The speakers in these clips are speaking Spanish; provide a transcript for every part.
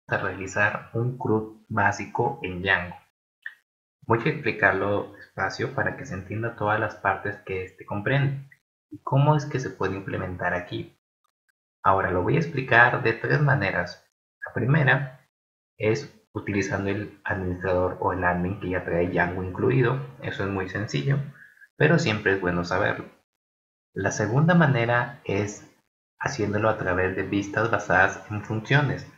A realizar un CRUD básico en Django. Voy a explicarlo despacio para que se entienda todas las partes que este comprende y cómo es que se puede implementar aquí. Ahora lo voy a explicar de tres maneras. La primera es utilizando el administrador o el admin que ya trae Django incluido. Eso es muy sencillo, pero siempre es bueno saberlo. La segunda manera es haciéndolo a través de vistas basadas en funciones,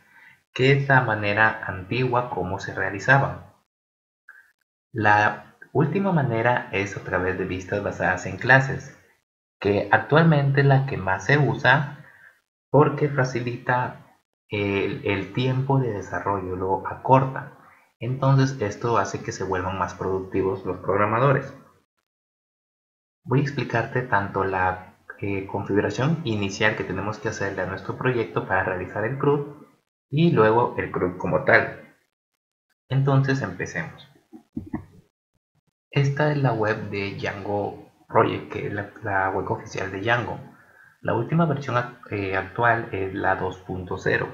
que es la manera antigua como se realizaban. La última manera es a través de vistas basadas en clases, que actualmente es la que más se usa porque facilita el tiempo de desarrollo, lo acorta. Entonces esto hace que se vuelvan más productivos los programadores. Voy a explicarte tanto la configuración inicial que tenemos que hacerle a nuestro proyecto para realizar el CRUD y luego el CRUD como tal. Entonces empecemos. Esta es la web de Django Project, que es la web oficial de Django. La última versión actual es la 2.0.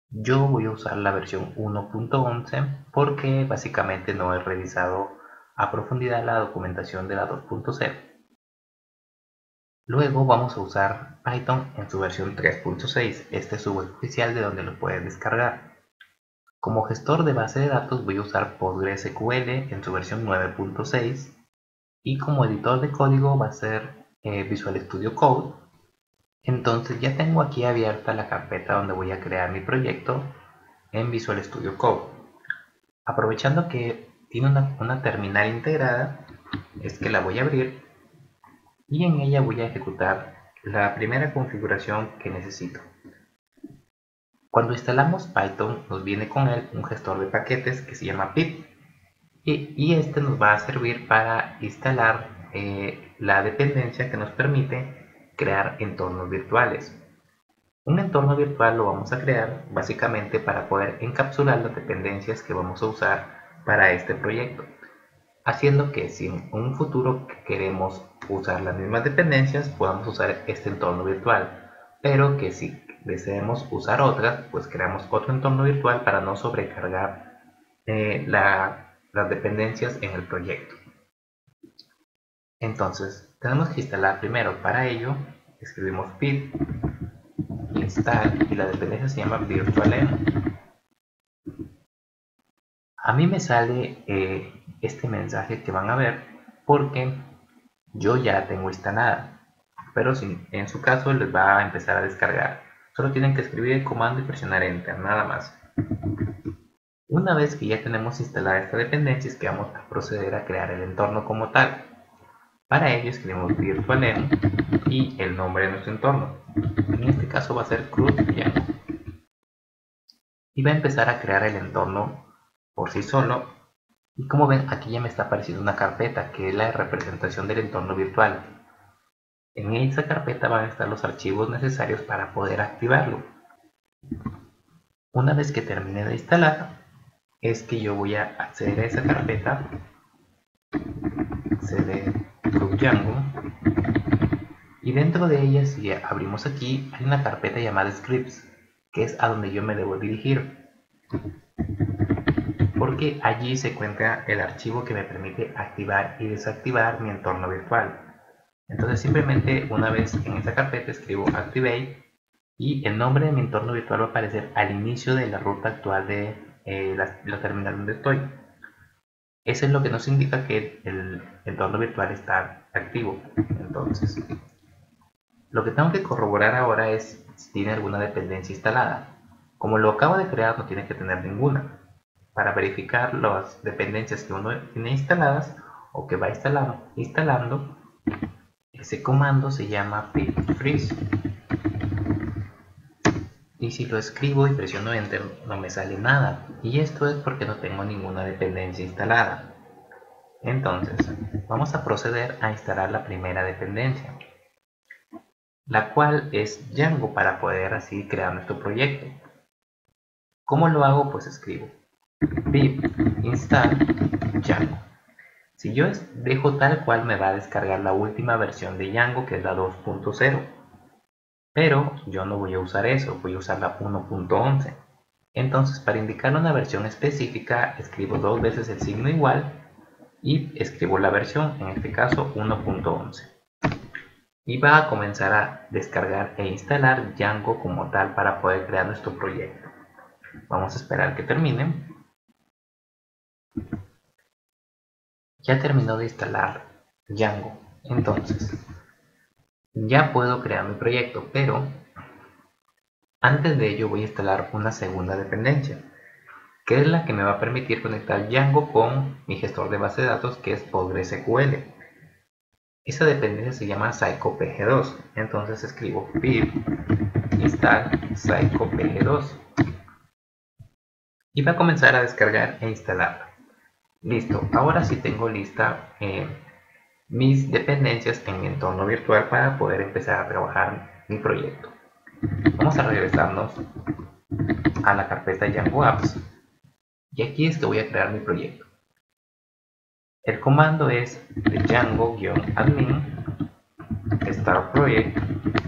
Yo voy a usar la versión 1.11 porque básicamente no he revisado a profundidad la documentación de la 2.0. Luego vamos a usar Python en su versión 3.6. Este es su web oficial de donde lo puedes descargar. Como gestor de base de datos voy a usar PostgreSQL en su versión 9.6 y como editor de código va a ser Visual Studio Code. Entonces ya tengo aquí abierta la carpeta donde voy a crear mi proyecto en Visual Studio Code. Aprovechando que tiene una terminal integrada, es que la voy a abrir y en ella voy a ejecutar la primera configuración que necesito. Cuando instalamos Python nos viene con él un gestor de paquetes que se llama pip y este nos va a servir para instalar la dependencia que nos permite crear entornos virtuales. Un entorno virtual lo vamos a crear básicamente para poder encapsular las dependencias que vamos a usar para este proyecto, haciendo que si en un futuro queremos usar las mismas dependencias podamos usar este entorno virtual, pero que si deseemos usar otras, pues creamos otro entorno virtual para no sobrecargar las dependencias en el proyecto. Entonces tenemos que instalar primero, para ello escribimos pip install y la dependencia se llama virtualenv. A mí me sale este mensaje que van a ver porque yo ya la tengo instalada, pero si en su caso les va a empezar a descargar, solo tienen que escribir el comando y presionar enter, nada más. Una vez que ya tenemos instalada esta dependencia es que vamos a proceder a crear el entorno como tal. Para ello escribimos virtualenv y el nombre de nuestro entorno. En este caso va a ser CRUD Django. Y va a empezar a crear el entorno por sí solo. Y como ven, aquí ya me está apareciendo una carpeta que es la representación del entorno virtual. En esa carpeta van a estar los archivos necesarios para poder activarlo. Una vez que termine de instalar, es que yo voy a acceder a esa carpeta, acceder CRUD Django, y dentro de ella, si abrimos aquí, hay una carpeta llamada scripts, que es a donde yo me debo dirigir, porque allí se encuentra el archivo que me permite activar y desactivar mi entorno virtual. Entonces simplemente una vez en esa carpeta escribo activate y el nombre de mi entorno virtual va a aparecer al inicio de la ruta actual de la terminal donde estoy. Eso es lo que nos indica que el entorno virtual está activo. Entonces, lo que tengo que corroborar ahora es si tiene alguna dependencia instalada. Como lo acabo de crear, no tiene que tener ninguna. Para verificar las dependencias que uno tiene instaladas o que va instalando, ese comando se llama pip freeze. Y si lo escribo y presiono enter, no me sale nada. Y esto es porque no tengo ninguna dependencia instalada. Entonces, vamos a proceder a instalar la primera dependencia, la cual es Django, para poder así crear nuestro proyecto. ¿Cómo lo hago? Pues escribo pip install Django. Si yo dejo tal cual, me va a descargar la última versión de Django, que es la 2.0. pero yo no voy a usar eso, voy a usar la 1.11. Entonces, para indicarle una versión específica, escribo dos veces el signo igual y escribo la versión, en este caso 1.11. Y va a comenzar a descargar e instalar Django como tal para poder crear nuestro proyecto. Vamos a esperar que termine. Ya terminó de instalar Django, entonces ya puedo crear mi proyecto, pero antes de ello voy a instalar una segunda dependencia, que es la que me va a permitir conectar Django con mi gestor de base de datos, que es PostgreSQL. Esa dependencia se llama psycopg2, entonces escribo pip install psycopg2 y va a comenzar a descargar e instalarla. Listo, ahora sí tengo lista mis dependencias en mi entorno virtual para poder empezar a trabajar mi proyecto. Vamos a regresarnos a la carpeta Django Apps y aquí es que voy a crear mi proyecto. El comando es django-admin start project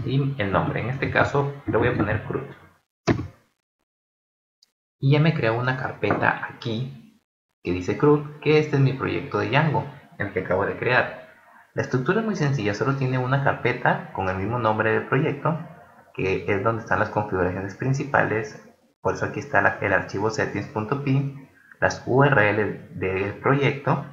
y el nombre, en este caso le voy a poner CRUD. Y ya me creó una carpeta aquí que dice CRUD, que este es mi proyecto de Django, el que acabo de crear. La estructura es muy sencilla, solo tiene una carpeta con el mismo nombre del proyecto, que es donde están las configuraciones principales. Por eso aquí está el archivo settings.py, las URL del proyecto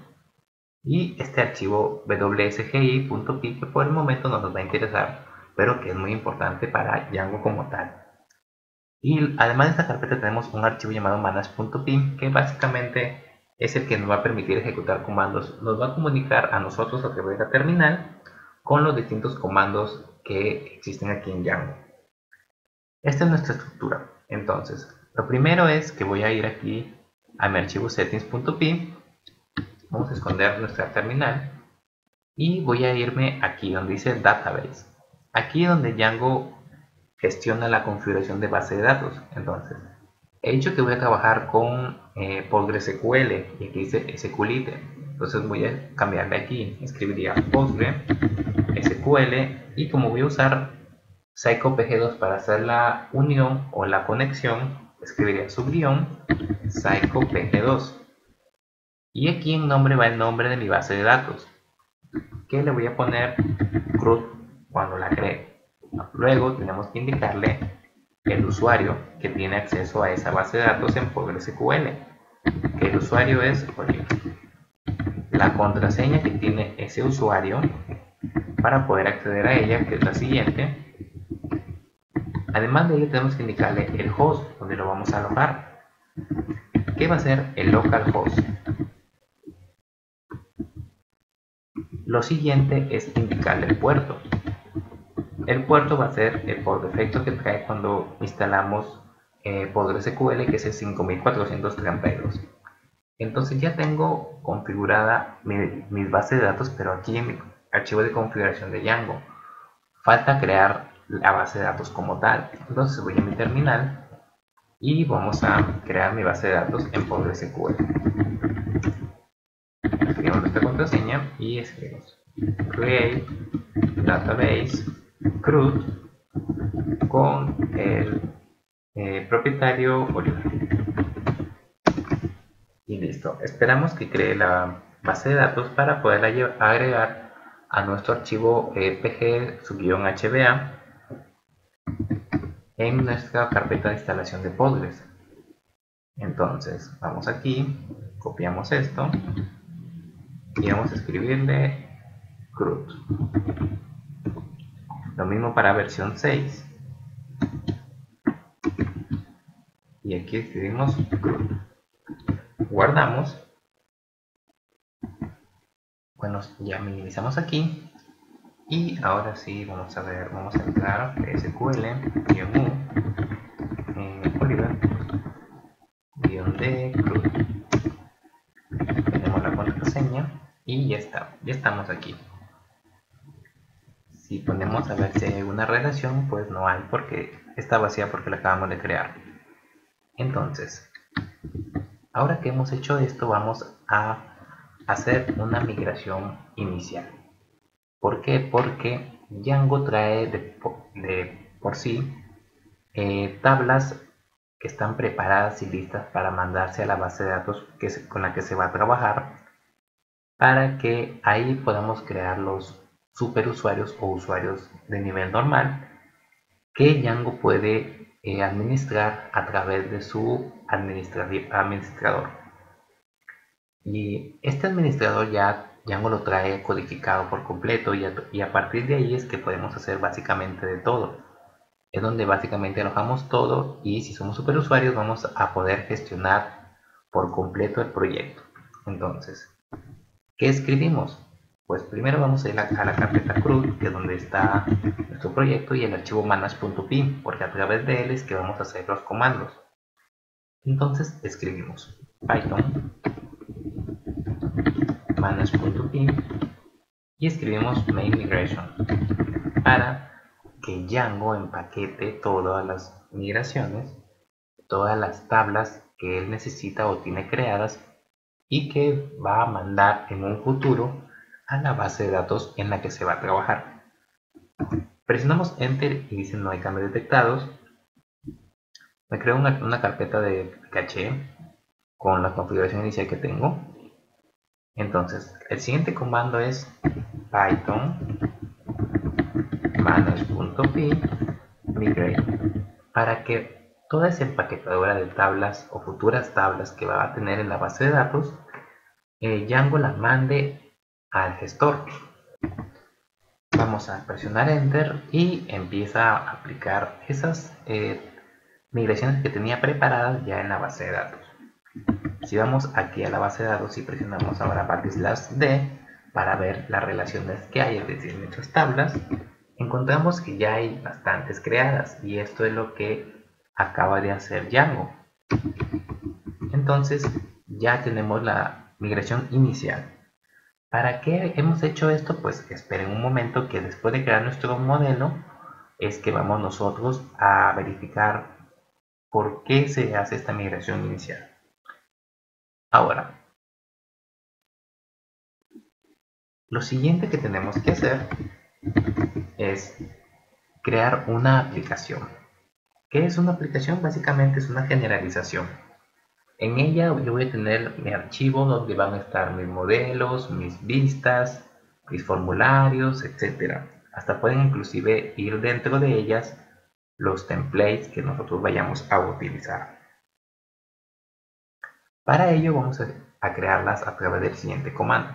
y este archivo wsgi.py, que por el momento no nos va a interesar, pero que es muy importante para Django como tal. Y además de esta carpeta tenemos un archivo llamado manage.py, que básicamente es el que nos va a permitir ejecutar comandos, nos va a comunicar a nosotros a través de la terminal con los distintos comandos que existen aquí en Django. Esta es nuestra estructura. Entonces, lo primero es que voy a ir aquí a mi archivo settings.py, vamos a esconder nuestra terminal y voy a irme aquí donde dice database, aquí donde Django gestiona la configuración de base de datos. Entonces, he dicho que voy a trabajar con PostgreSQL y aquí dice SQLite. Entonces voy a cambiarle aquí, escribiría PostgreSQL y como voy a usar psycopg2 para hacer la unión o la conexión, escribiría subguión psycopg2. Y aquí en nombre va el nombre de mi base de datos, que le voy a poner CRUD cuando la cree. Luego tenemos que indicarle el usuario que tiene acceso a esa base de datos en PostgreSQL, que el usuario es la contraseña que tiene ese usuario para poder acceder a ella, que es la siguiente. Además de ello tenemos que indicarle el host donde lo vamos a alojar, que va a ser el localhost. Lo siguiente es indicarle el puerto. El puerto va a ser el por defecto que trae cuando instalamos PostgreSQL, que es el 5432. Entonces ya tengo configurada mis bases de datos, pero aquí en mi archivo de configuración de Django. Falta crear la base de datos como tal. Entonces voy a mi terminal y vamos a crear mi base de datos en PostgreSQL. Escribimos nuestra contraseña y escribimos create database CRUD con el propietario Oliver. Y listo. Esperamos que cree la base de datos para poderla agregar a nuestro archivo pg-hba en nuestra carpeta de instalación de Postgres. Entonces vamos aquí, copiamos esto y vamos a escribirle CRUD. Lo mismo para versión 6 y aquí escribimos CRUD. Guardamos. Bueno, ya minimizamos aquí y ahora sí vamos a ver, vamos a entrar SQL -u Oliver -d CRUD. Tenemos la contraseña y ya está, ya estamos aquí. Si ponemos a ver si hay una relación, pues no hay porque está vacía porque la acabamos de crear. Entonces, ahora que hemos hecho esto, vamos a hacer una migración inicial. ¿Por qué? Porque Django trae de por sí tablas que están preparadas y listas para mandarse a la base de datos con la que se va a trabajar, para que ahí podamos crear los superusuarios o usuarios de nivel normal que Django puede administrar a través de su administrador. Y este administrador ya Django lo trae codificado por completo y a partir de ahí es que podemos hacer básicamente de todo. Es donde básicamente alojamos todo y si somos superusuarios vamos a poder gestionar por completo el proyecto. Entonces, ¿qué escribimos? Pues primero vamos a ir a la carpeta CRUD, que es donde está nuestro proyecto, y el archivo manage.py, porque a través de él es que vamos a hacer los comandos. Entonces escribimos python manage.py y escribimos main migration para que Django empaquete todas las migraciones, todas las tablas que él necesita o tiene creadas y que va a mandar en un futuro a la base de datos en la que se va a trabajar. Presionamos Enter y dice no hay cambios detectados. Me creo una carpeta de caché con la configuración inicial que tengo. Entonces, el siguiente comando es python manage.py migrate para que toda esa empaquetadora de tablas o futuras tablas que va a tener en la base de datos, Django la mande al gestor. Vamos a presionar Enter y empieza a aplicar esas migraciones que tenía preparadas ya en la base de datos. Si vamos aquí a la base de datos y presionamos ahora /d para ver las relaciones que hay, es decir, nuestras tablas, encontramos que ya hay bastantes creadas y esto es lo que acaba de hacer Django. Entonces ya tenemos la migración inicial. ¿Para qué hemos hecho esto? Pues esperen un momento, que después de crear nuestro modelo es que vamos nosotros a verificar por qué se hace esta migración inicial. Ahora, lo siguiente que tenemos que hacer es crear una aplicación. ¿Qué es una aplicación? Básicamente es una generalización. En ella yo voy a tener mi archivo donde van a estar mis modelos, mis vistas, mis formularios, etc. Hasta pueden inclusive ir dentro de ellas los templates que nosotros vayamos a utilizar. Para ello vamos a crearlas a través del siguiente comando.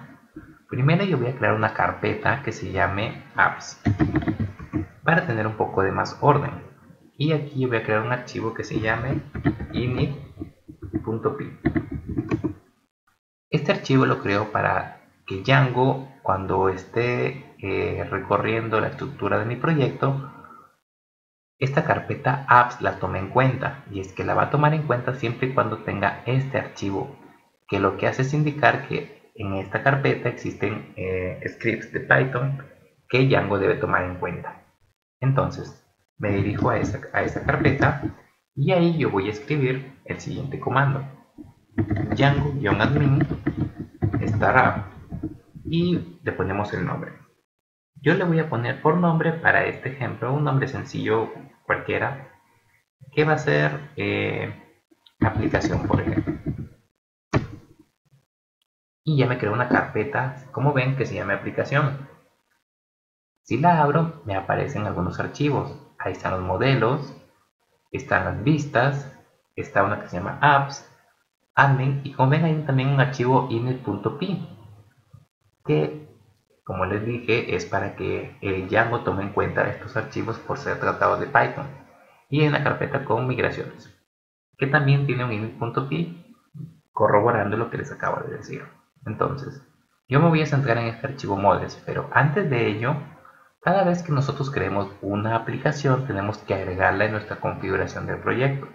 Primero yo voy a crear una carpeta que se llame apps para tener un poco de más orden. Y aquí yo voy a crear un archivo que se llame init.py. Este archivo lo creo para que Django, cuando esté recorriendo la estructura de mi proyecto, esta carpeta apps la tome en cuenta, y es que la va a tomar en cuenta siempre y cuando tenga este archivo, que lo que hace es indicar que en esta carpeta existen scripts de Python que Django debe tomar en cuenta. Entonces me dirijo a esa carpeta y ahí yo voy a escribir el siguiente comando: Django-admin startup, y le ponemos el nombre. Yo le voy a poner por nombre para este ejemplo un nombre sencillo cualquiera, que va a ser aplicación, por ejemplo. Y ya me creo una carpeta, como ven, que se llama aplicación. Si la abro, me aparecen algunos archivos. Ahí están los modelos, están las vistas, está una que se llama apps, admin, y como ven hay también un archivo init.py, que, como les dije, es para que el Django tome en cuenta estos archivos por ser tratados de Python. Y hay una carpeta con migraciones, que también tiene un init.py, corroborando lo que les acabo de decir. Entonces, yo me voy a centrar en este archivo models, pero antes de ello, cada vez que nosotros creemos una aplicación, tenemos que agregarla en nuestra configuración del proyecto.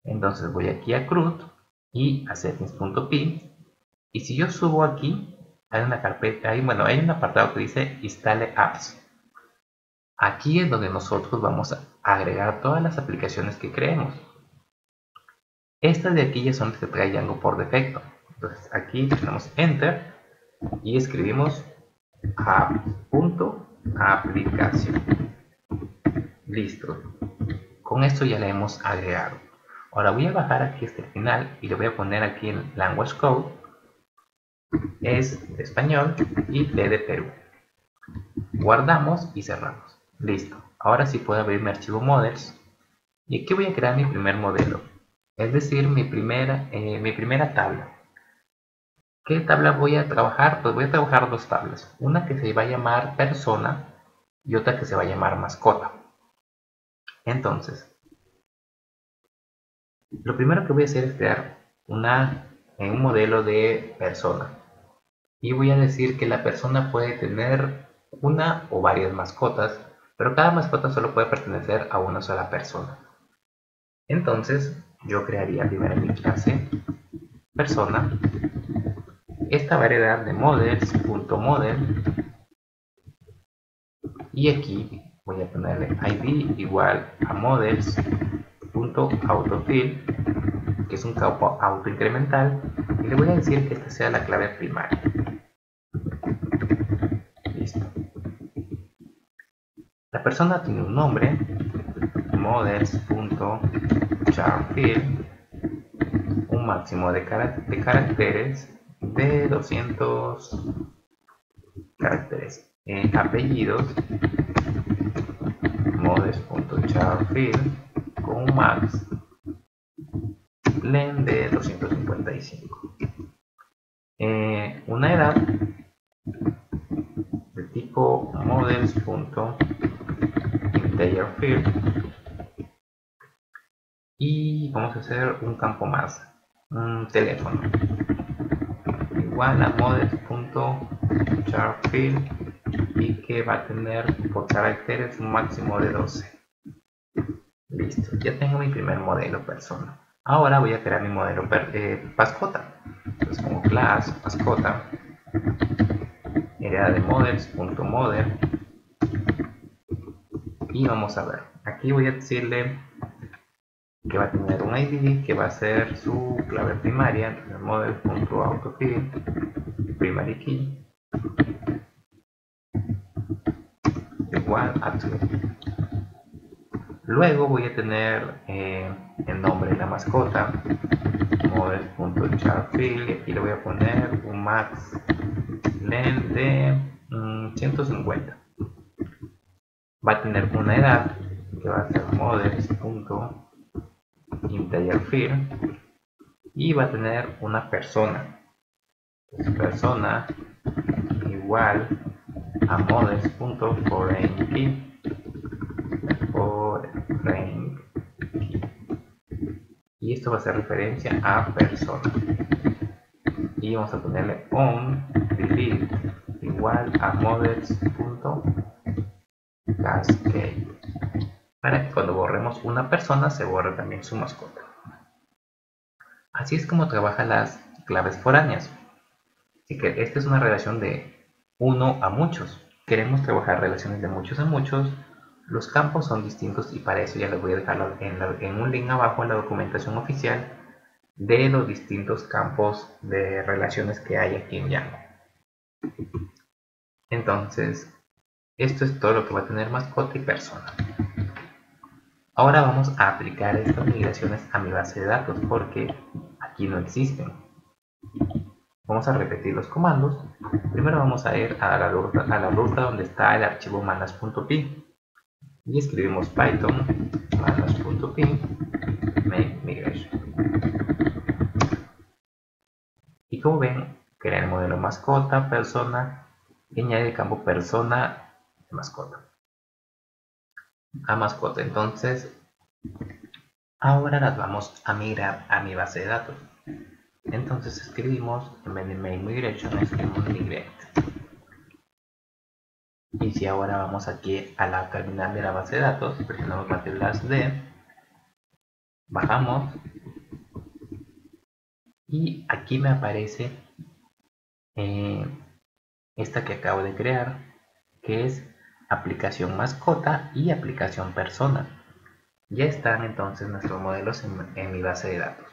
Entonces voy aquí a CRUD y a settings.py, y si yo subo aquí, hay una carpeta, hay un apartado que dice Installe Apps. Aquí es donde nosotros vamos a agregar todas las aplicaciones que creemos. Estas de aquí ya son las que trae Django por defecto. Entonces aquí tenemos Enter y escribimos app.aplicación. Listo. Con esto ya le hemos agregado. Ahora voy a bajar aquí hasta el final y le voy a poner aquí en Language Code. Es de español y P de Perú. Guardamos y cerramos. Listo. Ahora sí puedo abrir mi archivo Models. Y aquí voy a crear mi primer modelo. Es decir, mi primera tabla. ¿Qué tabla voy a trabajar? Pues voy a trabajar dos tablas. Una que se va a llamar persona y otra que se va a llamar mascota. Entonces, lo primero que voy a hacer es crear un modelo de persona. Y voy a decir que la persona puede tener una o varias mascotas, pero cada mascota solo puede pertenecer a una sola persona. Entonces, yo crearía primero mi clase persona, esta variedad de models.model, y aquí voy a ponerle id igual a models.autofill, que es un campo autoincremental, y le voy a decir que esta sea la clave primaria. Listo. La persona tiene un nombre, models.charfield, un máximo de caracteres de 200 caracteres. Apellidos, models.charfield con un max len de 255. Una edad de tipo models.integerfield, y vamos a hacer un campo más, un teléfono, igual a models.charfield, y que va a tener por caracteres un máximo de 12. Listo, ya tengo mi primer modelo persona. Ahora voy a crear mi modelo mascota. Entonces como class mascota, heredad de models.model, y vamos a ver. Aquí voy a decirle que va a tener un ID que va a ser su clave primaria, entonces model.autofill primary key igual a true. Luego voy a tener el nombre de la mascota, model.charfield, y aquí le voy a poner un max len de 150. Va a tener una edad que va a ser models.integerfield, y va a tener una persona. Entonces, persona igual a models.foreignKey, y esto va a hacer referencia a persona. Y vamos a ponerle on delete igual a models.cascade, para que cuando borremos una persona se borre también su mascota. Así es como trabajan las claves foráneas. Así que esta es una relación de uno a muchos. Queremos trabajar relaciones de muchos a muchos. Los campos son distintos y para eso ya les voy a dejar en un link abajo en la documentación oficial de los distintos campos de relaciones que hay aquí en Django. Entonces, esto es todo lo que va a tener mascota y persona. Ahora vamos a aplicar estas migraciones a mi base de datos porque aquí no existen. Vamos a repetir los comandos. Primero vamos a ir a la ruta donde está el archivo manage.py y escribimos python manage.py make migration. Y como ven, crea el modelo mascota, persona, y añade el campo persona mascota a mascota. Entonces, ahora las vamos a migrar a mi base de datos. Entonces escribimos, en vez de make migration, escribimos migrate. Y si ahora vamos aquí a la terminal de la base de datos, presionamos la tecla D, bajamos, y aquí me aparece esta que acabo de crear, que es aplicación mascota y aplicación persona. Ya están entonces nuestros modelos en mi base de datos.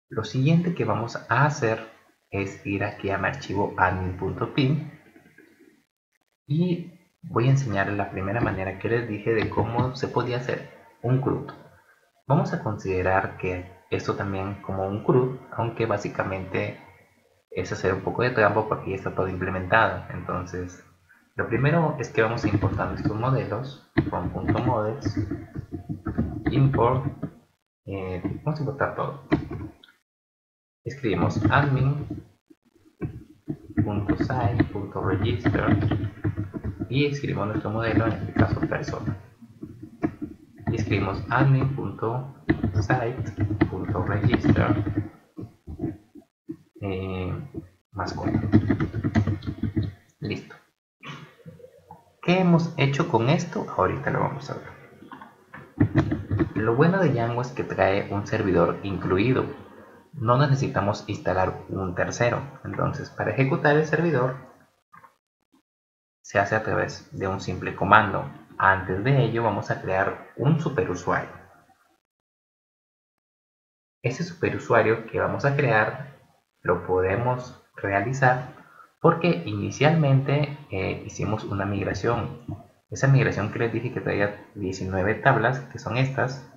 Lo siguiente que vamos a hacer es ir aquí a mi archivo admin.py y voy a enseñarles la primera manera que les dije de cómo se podía hacer un CRUD. Vamos a considerar que esto también como un CRUD, aunque básicamente es hacer un poco de trampa porque ya está todo implementado. Entonces, lo primero es que vamos a importar nuestros modelos con .models, import, vamos a importar todo. Escribimos admin.site.register y escribimos nuestro modelo, en este caso persona. Y escribimos admin.site.register mascota. Listo. ¿Qué hemos hecho con esto? Ahorita lo vamos a ver. Lo bueno de Django es que trae un servidor incluido. No necesitamos instalar un tercero. Entonces, para ejecutar el servidor, se hace a través de un simple comando. Antes de ello, vamos a crear un superusuario. Ese superusuario que vamos a crear lo podemos realizar porque inicialmente hicimos una migración. Esa migración que les dije que traía 19 tablas, que son estas,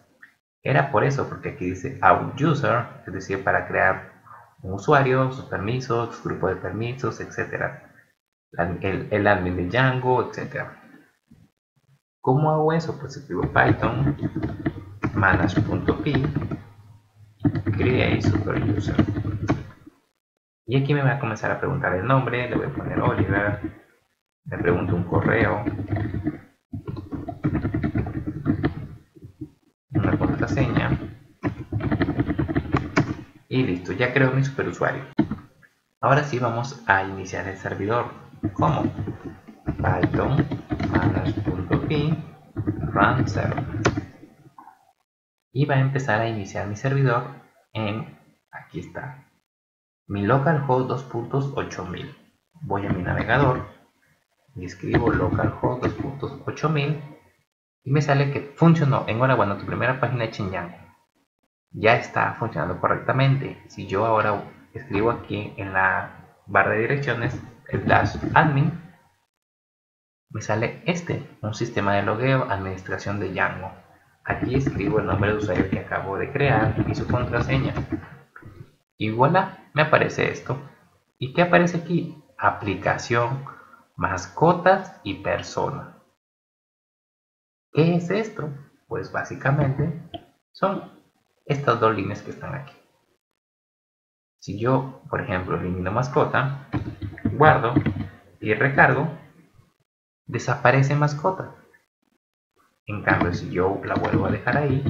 era por eso, porque aquí dice out user, es decir, para crear un usuario, sus permisos, su grupo de permisos, etc. El admin de Django, etc. ¿Cómo hago eso? Pues escribo Python manage.py create superuser. Y aquí me va a comenzar a preguntar el nombre, le voy a poner Oliver, le pregunto un correo, una contraseña y listo, ya creo mi superusuario. Ahora sí vamos a iniciar el servidor. ¿Cómo? Python manage.py run server. Y va a empezar a iniciar mi servidor en, aquí está, mi localhost 2.8000. Voy a mi navegador y escribo localhost 2.8000 y me sale que funcionó. Enhorabuena, tu primera página hecha en Django ya está funcionando correctamente. Si yo ahora escribo aquí en la barra de direcciones /admin, me sale un sistema de logueo, administración de Django. Aquí escribo el nombre de usuario que acabo de crear y su contraseña. Y voilà, me aparece esto. ¿Y qué aparece aquí? Aplicación, mascotas y persona. ¿Qué es esto? Pues básicamente son estas dos líneas que están aquí. Si yo, por ejemplo, elimino mascota, guardo y recargo, desaparece mascota. En cambio, si yo la vuelvo a dejar ahí,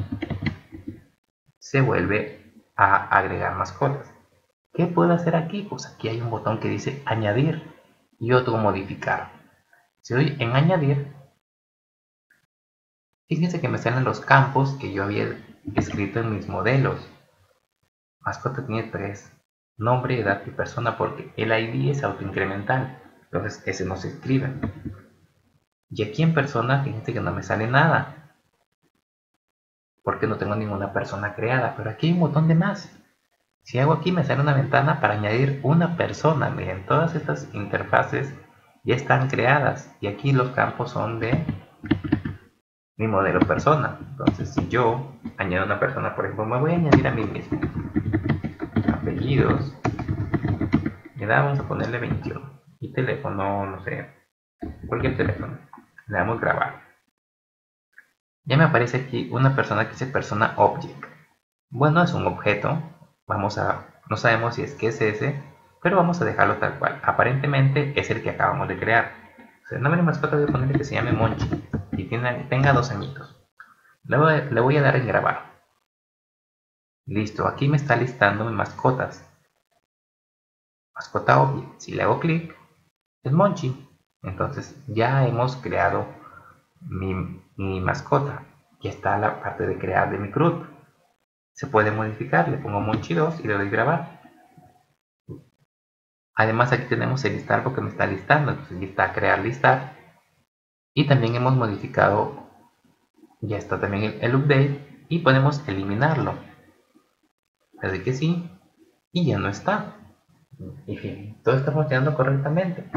se vuelve a agregar mascotas. ¿Qué puedo hacer aquí? Pues aquí hay un botón que dice añadir y otro modificar. Si doy en añadir, fíjense que me salen los campos que yo había escrito en mis modelos. Mascota tiene 3, nombre, edad y persona, porque el ID es autoincremental, entonces ese no se escribe. Y aquí en persona, fíjense que no me sale nada, porque no tengo ninguna persona creada, pero aquí hay un botón de más. Si hago aquí me sale una ventana para añadir una persona. Miren, todas estas interfaces ya están creadas y aquí los campos son de mi modelo persona. Entonces si yo añado una persona, por ejemplo, me voy a añadir a mí mismo. Apellidos, edad vamos a ponerle 21 y teléfono, no sé, cualquier teléfono. Le damos grabar. Ya me aparece aquí una persona que dice persona object. Bueno, es un objeto. No sabemos si es que es ese, pero vamos a dejarlo tal cual. Aparentemente es el que acabamos de crear. O sea, el nombre de mascota voy a ponerle que se llame Monchi y tenga 2 añitos. Le voy a dar en grabar. Listo, aquí me está listando mis mascotas. Mascota object. Si le hago clic, es Monchi. Entonces ya hemos creado mi mascota. Ya está la parte de crear de mi CRUD. Se puede modificar, le pongo Monchi 2 y le doy grabar. Además aquí tenemos el listar porque me está listando, entonces está crear listar. Y también hemos modificado, ya está también el update y podemos eliminarlo. Le doy que sí y ya no está. Y fin, todo está funcionando correctamente.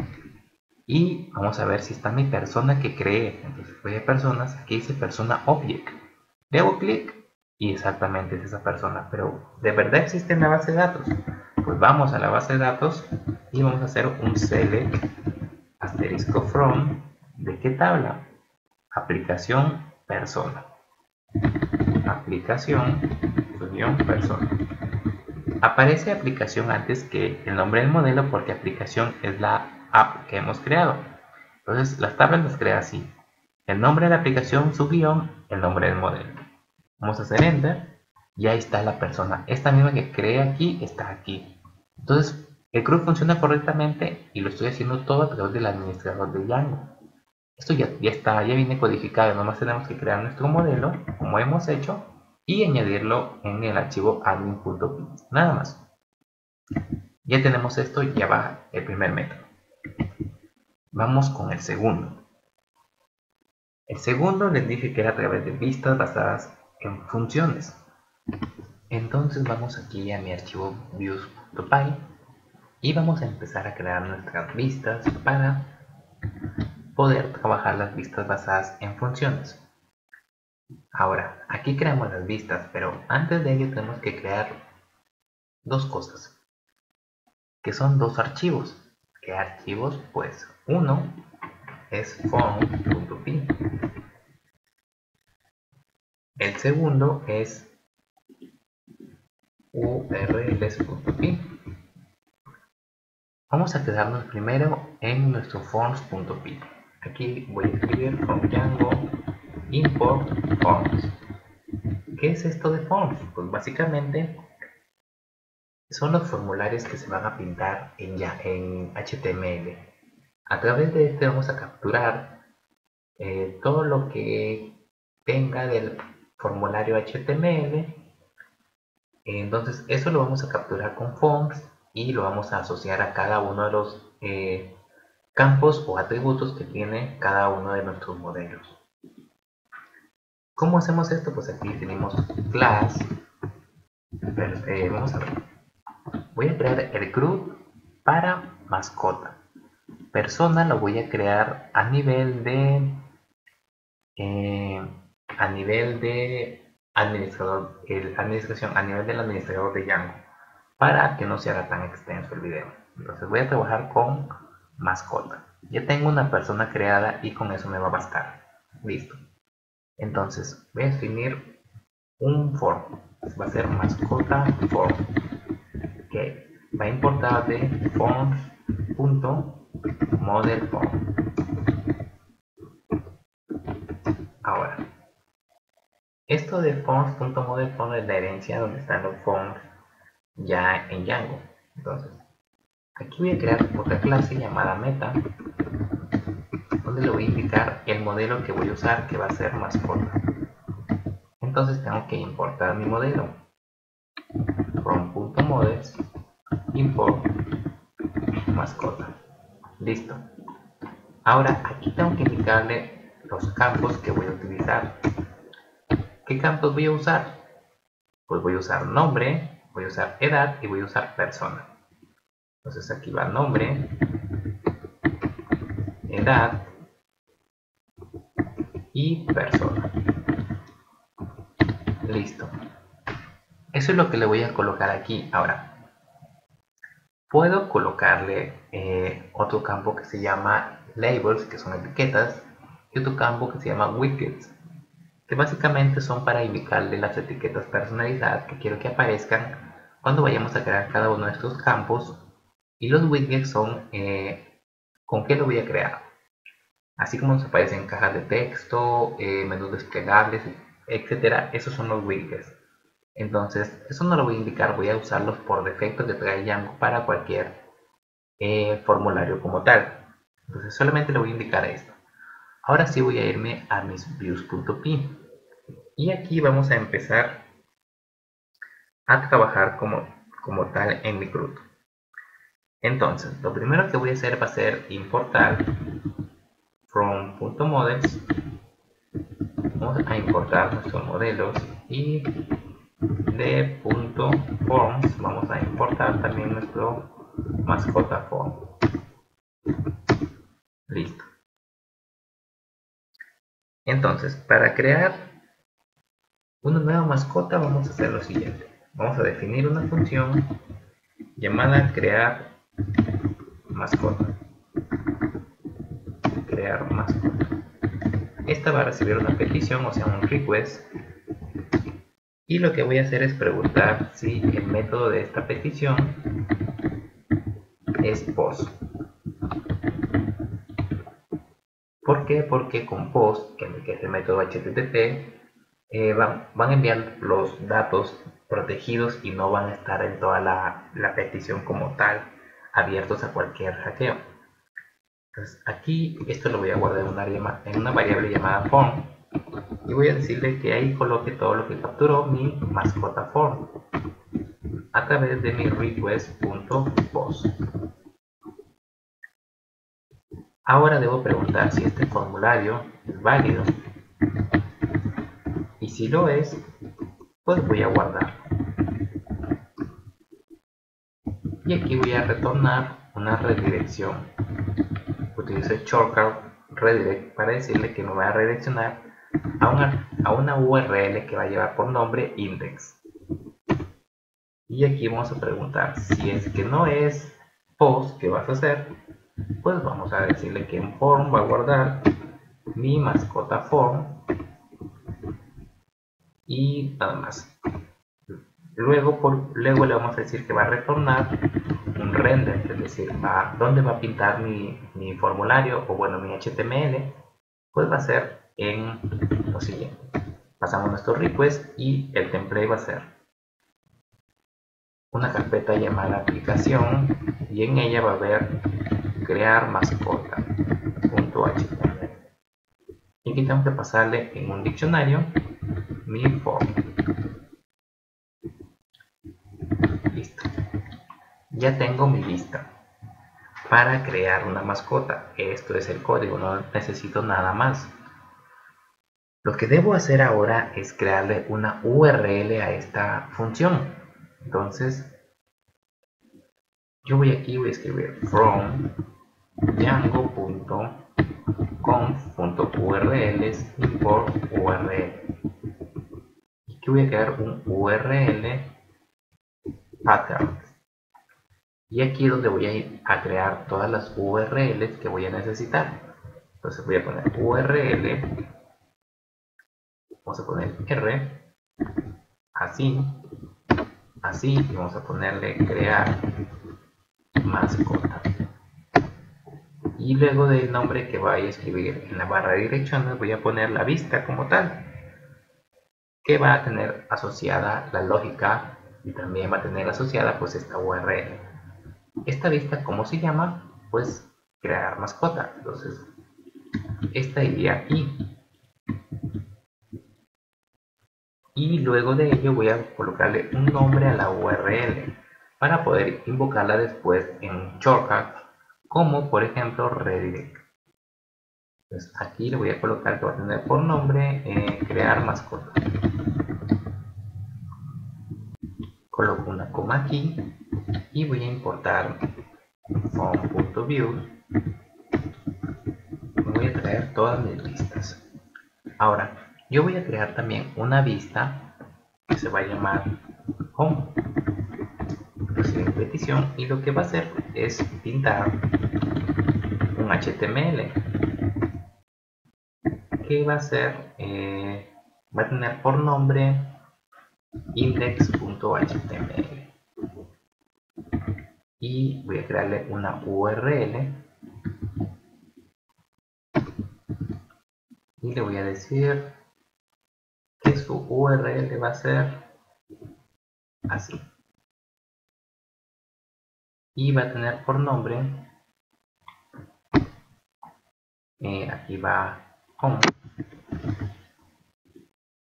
y vamos a ver si está mi persona que creé. Entonces voy a personas, aquí dice persona object, le hago clic y exactamente es esa persona. Pero ¿de verdad existe en la base de datos? Pues vamos a la base de datos y vamos a hacer un select asterisco from. ¿De qué tabla? Aplicación persona. Aplicación persona. Aparece aplicación antes que el nombre del modelo porque aplicación es la app que hemos creado. Entonces las tablas las crea así: el nombre de la aplicación, su guión, el nombre del modelo. Vamos a hacer enter y ahí está la persona. Esta misma que creé aquí está aquí. Entonces el CRUD funciona correctamente y lo estoy haciendo todo a través del administrador de Django. Esto ya está, ya viene codificado. Nomás tenemos que crear nuestro modelo como hemos hecho y añadirlo en el archivo admin.py. Nada más. Ya tenemos esto, ya va el primer método. Vamos con el segundo. El segundo les dije que era a través de vistas basadas en funciones. Entonces vamos aquí a mi archivo views.py y vamos a empezar a crear nuestras vistas para poder trabajar las vistas basadas en funciones. Ahora, aquí creamos las vistas, pero antes de ello tenemos que crear dos cosas, que son dos archivos. ¿Qué archivos? Pues uno es form.py, el segundo es urls.py. Vamos a quedarnos primero en nuestro forms.py. Aquí voy a escribir from Django import forms. ¿Qué es esto de forms? Pues básicamente son los formularios que se van a pintar en HTML. A través de este vamos a capturar todo lo que tenga del formulario HTML. Entonces eso lo vamos a capturar con forms y lo vamos a asociar a cada uno de los campos o atributos que tiene cada uno de nuestros modelos. ¿Cómo hacemos esto? Pues aquí tenemos class. Vamos a ver. Voy a crear el CRUD para mascota. Persona lo voy a crear a nivel de administrador, administración, a nivel del administrador de Django, para que no se haga tan extenso el video. Entonces voy a trabajar con mascota. Ya tengo una persona creada y con eso me va a bastar. Listo. Entonces voy a definir un form. Va a ser mascota form, que va a importar de forms.modelForm. Ahora, esto de forms.modelForm es la herencia donde están los forms ya en Django. Entonces, aquí voy a crear otra clase llamada meta, donde le voy a indicar el modelo que voy a usar, que va a ser mascota. Entonces tengo que importar mi modelo. From.models import mascota. Listo. Ahora aquí tengo que indicarle los campos que voy a utilizar. ¿Qué campos voy a usar? Pues voy a usar nombre, voy a usar edad y voy a usar persona. Entonces aquí va nombre, edad y persona. Listo. Eso es lo que le voy a colocar aquí. Ahora, puedo colocarle otro campo que se llama labels, que son etiquetas, y otro campo que se llama widgets, que básicamente son para indicarle las etiquetas personalizadas que quiero que aparezcan cuando vayamos a crear cada uno de estos campos. Y los widgets son con qué lo voy a crear, así como nos aparecen cajas de texto, menús desplegables, etcétera. Esos son los widgets. Entonces eso no lo voy a indicar, voy a usarlos por defecto que trae Django para cualquier formulario como tal. Entonces solamente le voy a indicar esto. Ahora sí voy a irme a mis views.py y aquí vamos a empezar a trabajar como tal en mi CRUD. Entonces lo primero que voy a hacer va a ser importar from.models. Vamos a importar nuestros modelos y de .forms vamos a importar también nuestro mascota form. Entonces, para crear una nueva mascota vamos a hacer lo siguiente. Vamos a definir una función llamada crear mascota. Crear mascota. Esta va a recibir una petición, o sea, un request. Y lo que voy a hacer es preguntar si el método de esta petición es post. ¿Por qué? Porque con post, que es el método HTTP, van a enviar los datos protegidos y no van a estar en toda la petición como tal, abiertos a cualquier hackeo. Entonces aquí esto lo voy a guardar en una variable llamada form y voy a decirle que ahí coloque todo lo que capturó mi mascota form a través de mi request.post. Ahora debo preguntar si este formulario es válido y si lo es, pues voy a guardar. Y aquí voy a retornar una redirección. Utilizo el shortcut redirect para decirle que me va a redireccionar a una URL que va a llevar por nombre index. Y aquí vamos a preguntar si es que no es post que vas a hacer, pues vamos a decirle que en form va a guardar mi mascota form y nada más. Luego le vamos a decir que va a retornar un render, es decir, dónde va a pintar mi formulario o bueno, mi HTML, pues va a ser en lo siguiente. Pasamos nuestro request y el template va a ser una carpeta llamada aplicación y en ella va a haber crear mascota.html. Y aquí tengo que pasarle en un diccionario mi form. Listo. Ya tengo mi lista para crear una mascota. Esto es el código, no necesito nada más. Lo que debo hacer ahora es crearle una URL a esta función. Entonces, yo voy aquí y voy a escribir from django.conf.urls import URL. Y aquí voy a crear un URL pattern. Y aquí es donde voy a ir a crear todas las URLs que voy a necesitar. Entonces voy a poner URL, vamos a poner R, así, así, y vamos a ponerle crear mascota. Y luego del nombre que vaya a escribir en la barra de direcciones voy a poner la vista como tal, que va a tener asociada la lógica y también va a tener asociada pues esta URL. Esta vista, ¿cómo se llama? Pues crear mascota. Entonces esta iría aquí y luego de ello voy a colocarle un nombre a la URL para poder invocarla después en shortcut, como por ejemplo redirect. Entonces aquí le voy a colocar que va a tener por nombre crear mascota. Coloco una coma aquí y voy a importar form.view. Voy a traer todas mis vistas. Ahora yo voy a crear también una vista que se va a llamar home, recibe petición, y lo que va a hacer es pintar un HTML que va a ser va a tener por nombre index.html y voy a crearle una URL y le voy a decir que su URL va a ser así y va a tener por nombre aquí va home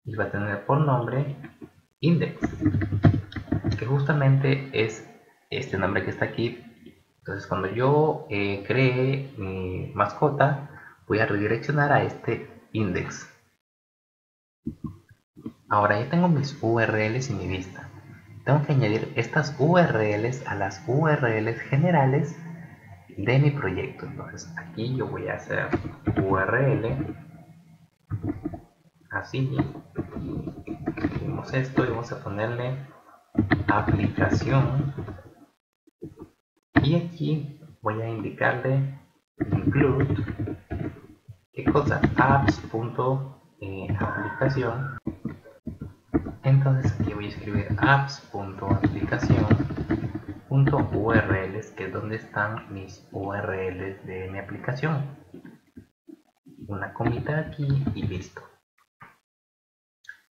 y va a tener por nombre index, que justamente es este nombre que está aquí. Entonces cuando yo cree mi mascota voy a redireccionar a este index. Ahora ya tengo mis URLs y mi vista. Tengo que añadir estas URLs a las URLs generales de mi proyecto. Entonces aquí yo voy a hacer URL Así, tenemos esto y vamos a ponerle aplicación, y aquí voy a indicarle include, ¿qué cosa? apps.aplicación. Entonces aquí voy a escribir apps.aplicación.urls, que es donde están mis URLs de mi aplicación. Una comita aquí y listo.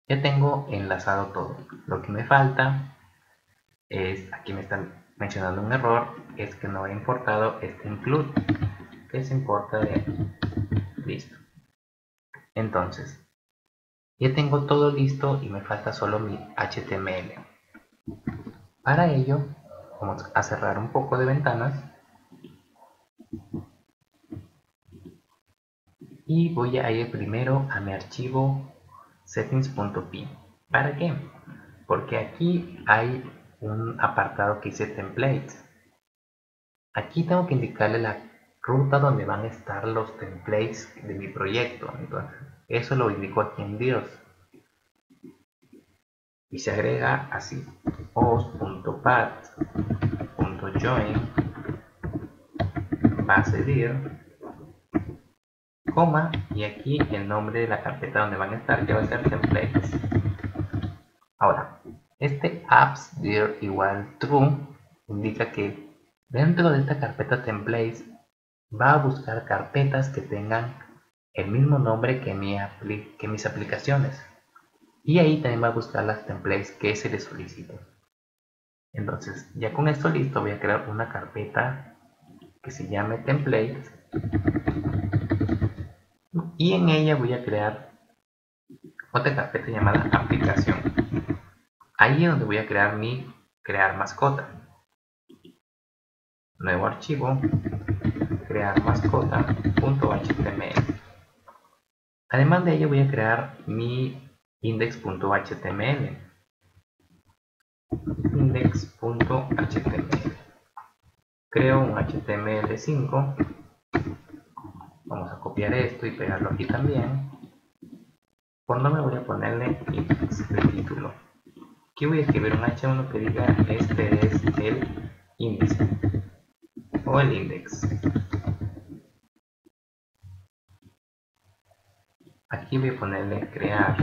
Ya tengo enlazado todo. Lo que me falta es, aquí me están mencionando un error, es que no he importado este include, que se importa de aquí. Listo. Entonces, ya tengo todo listo y me falta solo mi HTML. Para ello, vamos a cerrar un poco de ventanas y voy a ir primero a mi archivo settings.py. ¿Para qué? Porque aquí hay un apartado que dice templates. Aquí tengo que indicarle la ruta donde van a estar los templates de mi proyecto. Entonces, eso lo indico aquí en Dios. Y se agrega así: host.path.join basedir, coma, y aquí el nombre de la carpeta donde van a estar, que va a ser templates. Ahora, este apps.dir igual true indica que dentro de esta carpeta templates va a buscar carpetas que tengan el mismo nombre que mis aplicaciones, y ahí también va a buscar las templates que se le soliciten. Entonces, ya con esto listo, voy a crear una carpeta que se llame templates, y en ella voy a crear otra carpeta llamada aplicación. Ahí es donde voy a crear mi crear mascota. Nuevo archivo, crear mascota.html. Además de ello voy a crear mi index.html. Index.html. Creo un HTML5. Vamos a copiar esto y pegarlo aquí también. Por nombre voy a ponerle index de título. Aquí voy a escribir un H1 que diga este es el índice o el index. Aquí voy a ponerle crear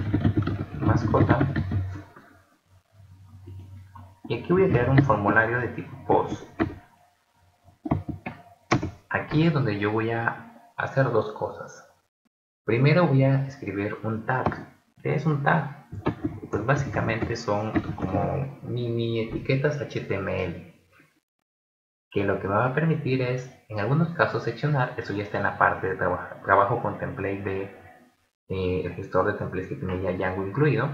mascota, y aquí voy a crear un formulario de tipo post. Aquí es donde yo voy a hacer dos cosas. Primero voy a escribir un tag. ¿Qué es un tag? Pues básicamente son como mini etiquetas HTML, que lo que me va a permitir es, en algunos casos, seccionar. Eso ya está en la parte de trabajo con template de el gestor de templates que tiene ya Django incluido.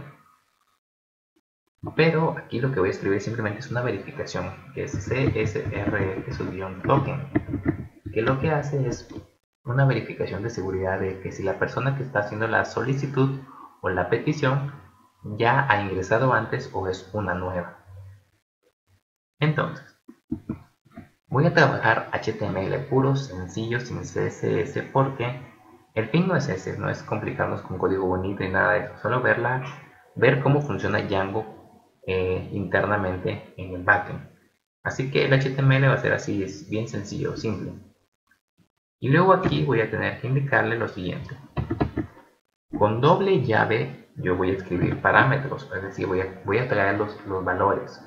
Pero aquí lo que voy a escribir simplemente es una verificación, que es CSRF-token, que lo que hace es una verificación de seguridad de que si la persona que está haciendo la solicitud o la petición ya ha ingresado antes o es una nueva. Entonces, voy a trabajar HTML puro, sencillo, sin CSS, porque el fin no es ese, no es complicarnos con código bonito y nada de eso, solo ver cómo funciona Django internamente en el backend. Así que el HTML va a ser así, es bien sencillo, simple. Y luego aquí voy a tener que indicarle lo siguiente: con doble llave yo voy a escribir parámetros, es decir, voy a traer los valores.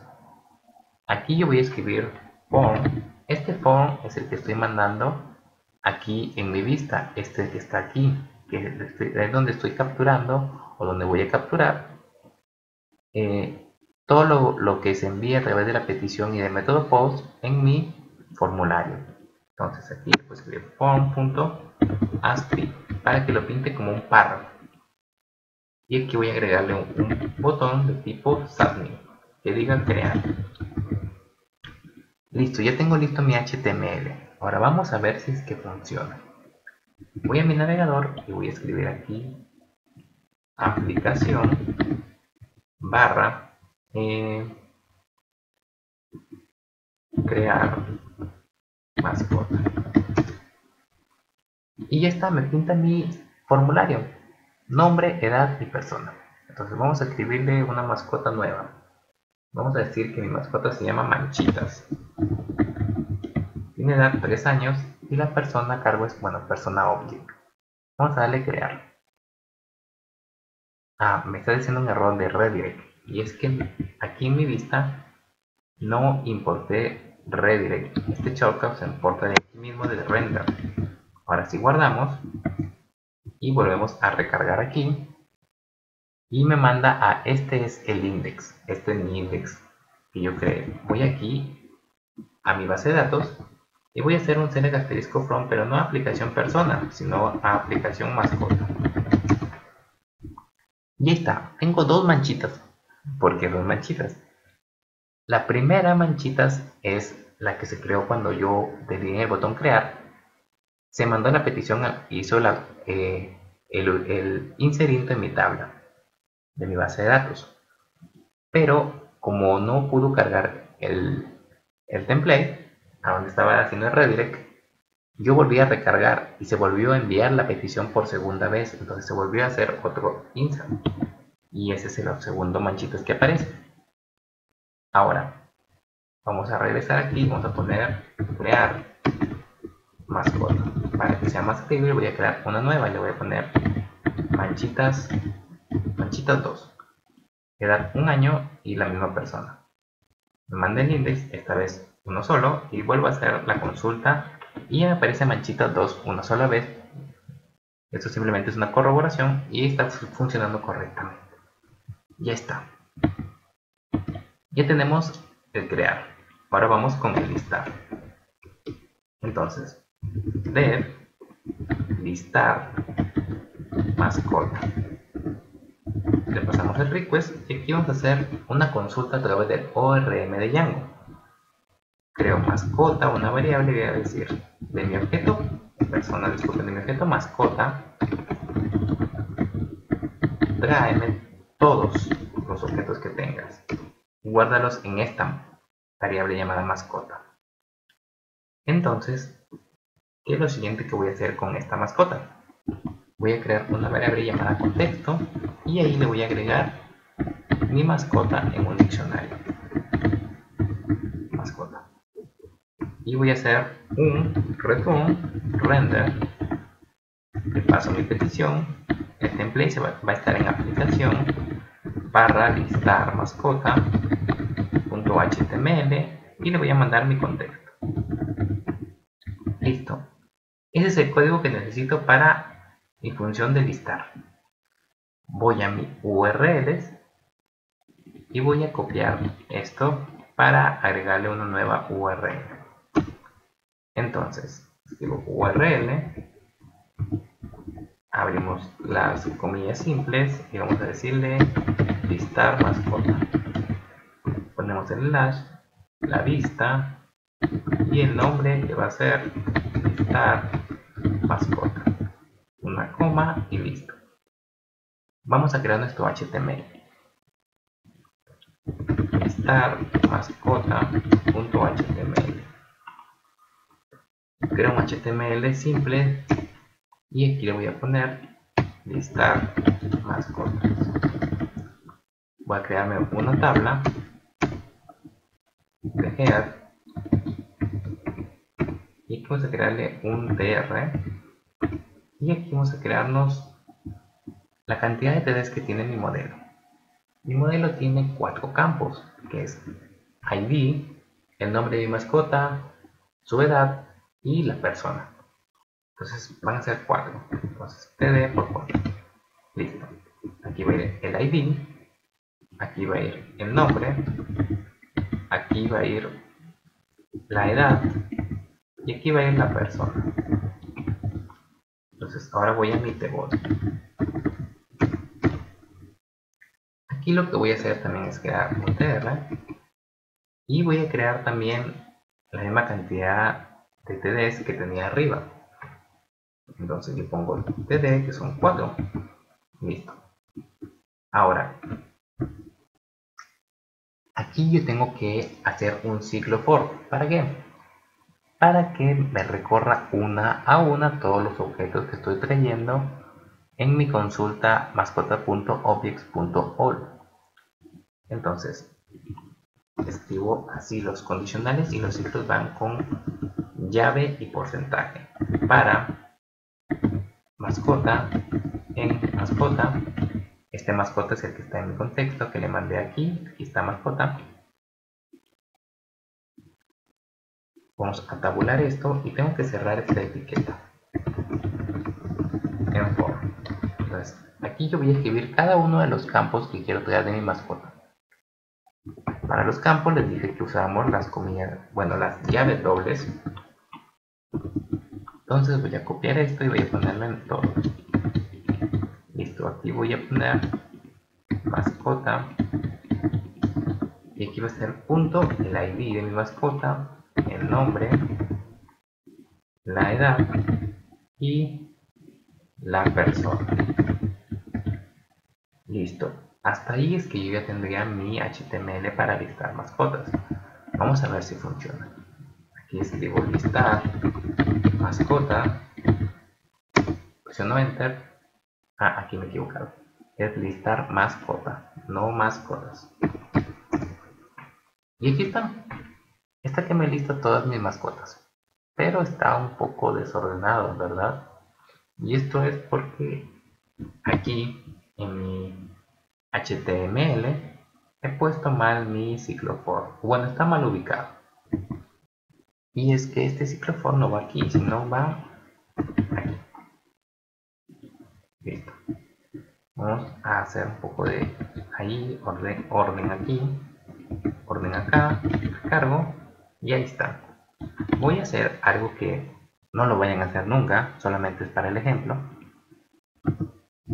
Aquí yo voy a escribir form. Este form es el que estoy mandando aquí en mi vista, este que está aquí, que es donde estoy capturando o donde voy a capturar todo lo que se envía a través de la petición y del método post en mi formulario. Entonces aquí voy a escribir form.ascii para que lo pinte como un párrafo. Y aquí voy a agregarle un botón de tipo submit que diga crear. Listo, ya tengo listo mi HTML. Ahora vamos a ver si es que funciona. Voy a mi navegador y voy a escribir aquí aplicación barra crear mascota. Y ya está, me pinta mi formulario. nombre, edad y persona. Entonces vamos a escribirle una mascota nueva. Vamos a decir que mi mascota se llama Manchitas. Tiene edad 3 años y la persona a cargo es, bueno, persona object. Vamos a darle crear. Me está diciendo un error de redirect. Y es que aquí en mi vista no importé redirect. Este shortcut se importa de aquí mismo de render. Ahora si guardamos y volvemos a recargar aquí y me manda a este es el index. Este es mi index que yo creé. Voy aquí a mi base de datos y voy a hacer un select asterisco from, pero no a aplicación persona, sino a aplicación mascota. Y ahí está, tengo dos manchitas. ¿Por qué dos manchitas? La primera manchitas es la que se creó cuando yo le di el botón crear. Se mandó la petición, hizo el inserito en mi tabla de mi base de datos. Pero como no pudo cargar el template a donde estaba haciendo el redirect, yo volví a recargar y se volvió a enviar la petición por segunda vez. Entonces se volvió a hacer otro insert. Y ese es el segundo manchitas que aparece. Ahora, vamos a regresar aquí y vamos a poner crear mascota. Para que sea más creíble voy a crear una nueva y le voy a poner manchitas 2. Edad 1 año y la misma persona. Me manda el index, esta vez uno solo, y vuelvo a hacer la consulta y me aparece manchitas 2 una sola vez. Esto simplemente es una corroboración y está funcionando correctamente. Ya está. Ya tenemos el crear. Ahora vamos con el listar. Entonces, dev listar mascota. Le pasamos el request y aquí vamos a hacer una consulta a través del ORM de Django. Creo mascota, una variable, voy a decir de mi objeto, persona, disculpen, de mi objeto mascota, tráeme todos los objetos que tengas y guárdalos en esta variable llamada mascota. Entonces, ¿qué es lo siguiente que voy a hacer con esta mascota? Voy a crear una variable llamada contexto y ahí le voy a agregar mi mascota en un diccionario. Mascota. Y voy a hacer un return render. Le paso mi petición. El template va a estar en aplicación barra listar mascota.html y le voy a mandar mi contexto. Listo. Ese es el código que necesito para mi función de listar. Voy a mi URLs y voy a copiar esto para agregarle una nueva URL. Entonces, escribo URL, abrimos las comillas simples y vamos a decirle listar mascota. Ponemos el slash, la vista y el nombre que va a ser listar mascota. Una coma y listo. Vamos a crear nuestro HTML. Listar mascota.html. Creo un HTML simple y aquí le voy a poner listar mascotas. Voy a crearme una tabla de head y aquí vamos a crearle un tr y aquí vamos a crearnos la cantidad de TDs que tiene mi modelo. Mi modelo tiene 4 campos, que es ID, el nombre de mi mascota, su edad y la persona. Entonces van a ser 4. Entonces TD por 4. Listo. Aquí va a ir el ID, aquí va a ir el nombre, aquí va a ir la edad y aquí va a ir la persona. Entonces ahora voy a mi tbot. Aquí lo que voy a hacer también es crear un tr y voy a crear también la misma cantidad de TDs que tenía arriba. Entonces yo pongo TD que son 4. Listo. Ahora, aquí yo tengo que hacer un ciclo for. ¿Para qué? Para que me recorra una a una todos los objetos que estoy trayendo en mi consulta mascota.objects.all. Entonces escribo así los condicionales y los ciclos van con llave y porcentaje. Para mascota, en mascota, este mascota es el que está en mi contexto que le mandé aquí está mascota. Vamos a tabular esto y tengo que cerrar esta etiqueta en for. Entonces aquí yo voy a escribir cada uno de los campos que quiero traer de mi mascota. Para los campos les dije que usamos las comillas, bueno, las llaves dobles. Entonces voy a copiar esto y voy a ponerlo en todo. Listo, aquí voy a poner mascota y aquí va a ser punto, el ID de mi mascota, el nombre, la edad y la persona. Listo, hasta ahí es que yo ya tendría mi HTML para listar mascotas. Vamos a ver si funciona. Aquí escribo listar mascota, presiono enter. Aquí me he equivocado, es listar mascota, no mascotas. Y aquí están. Esta que me lista todas mis mascotas, pero está un poco desordenado, ¿verdad? Y esto es porque aquí en mi HTML he puesto mal mi ciclo for. Bueno, está mal ubicado. Y es que este ciclo for no va aquí, sino va aquí. Listo. Vamos a hacer un poco de ahí, orden aquí, orden acá, cargo. Y ahí está. Voy a hacer algo que no lo vayan a hacer nunca, solamente es para el ejemplo.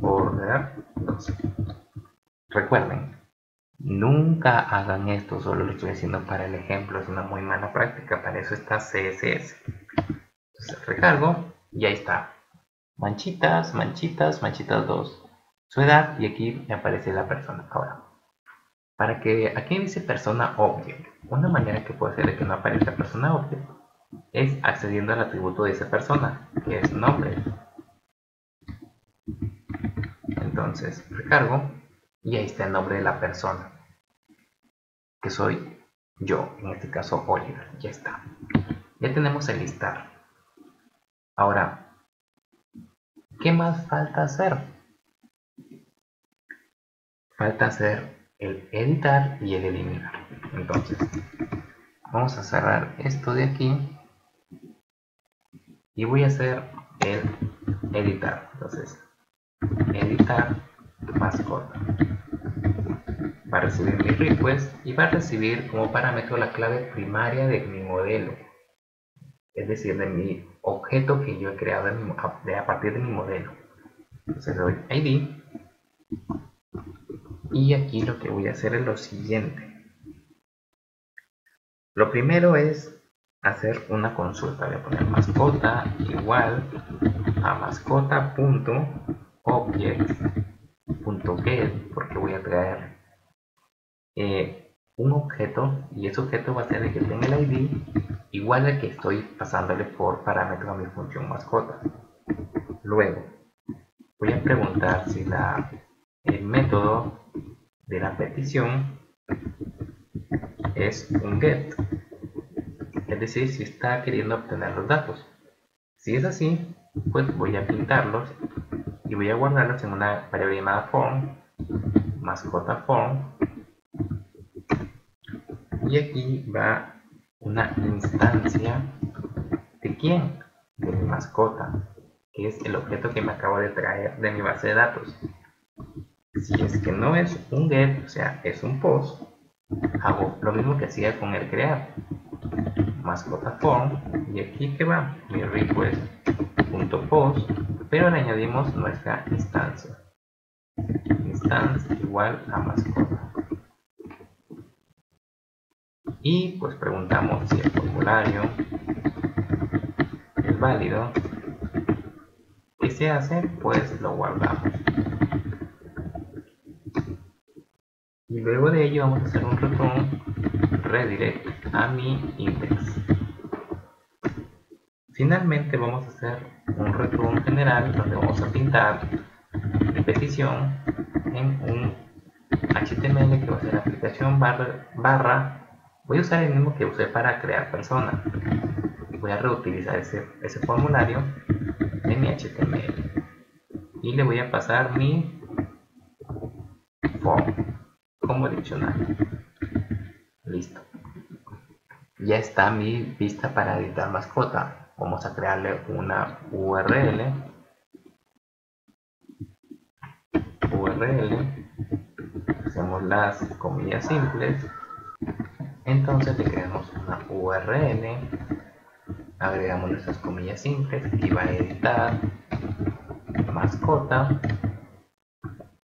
Ordenar. Entonces, recuerden, nunca hagan esto, solo lo estoy haciendo para el ejemplo, es una muy mala práctica, para eso está CSS. Entonces recargo y ahí está. Manchitas, manchitas, manchitas 2. Su edad y aquí me aparece la persona. Ahora, para que aquí dice persona object, una manera que puede ser de que no aparezca persona object es accediendo al atributo de esa persona, que es nombre. Entonces recargo y ahí está el nombre de la persona, que soy yo, en este caso Oliver. Ya está. Ya tenemos el listar. Ahora, ¿qué más falta hacer? Falta hacer el editar y el eliminar. Entonces, vamos a cerrar esto de aquí y voy a hacer el editar. Entonces, editar mascota. Va a recibir mi request y va a recibir como parámetro la clave primaria de mi modelo, es decir, de mi objeto que yo he creado a partir de mi modelo. Entonces le doy ID y aquí lo que voy a hacer es lo siguiente. Lo primero es hacer una consulta. Voy a poner mascota igual a mascota.objects.get porque voy a traer un objeto y ese objeto va a ser el que tenga el ID igual al que estoy pasándole por parámetro a mi función mascota. Luego voy a preguntar si el método de la petición es un get, es decir, si está queriendo obtener los datos. Si es así, pues voy a pintarlos y voy a guardarlos en una variable llamada form, mascota form, y aquí va una instancia de quién, de mi mascota, que es el objeto que me acabo de traer de mi base de datos. Si es que no es un get, o sea, es un post, hago lo mismo que hacía con el crear, mascota form, y aquí que va mi request.post, pero le añadimos nuestra instancia, instance igual a mascota, y pues preguntamos si el formulario es válido. ¿Qué se hace? Pues lo guardamos. Y luego de ello vamos a hacer un return redirect a mi index. Finalmente vamos a hacer un return general donde vamos a pintar de petición en un HTML que va a ser aplicación barra. Voy a usar el mismo que usé para crear persona. Voy a reutilizar ese formulario en mi HTML y le voy a pasar mi form como diccionario. Listo. Ya está mi vista para editar mascota. Vamos a crearle una URL. Hacemos las comillas simples. Entonces le creamos una URL. Agregamos nuestras comillas simples y va a editar mascota,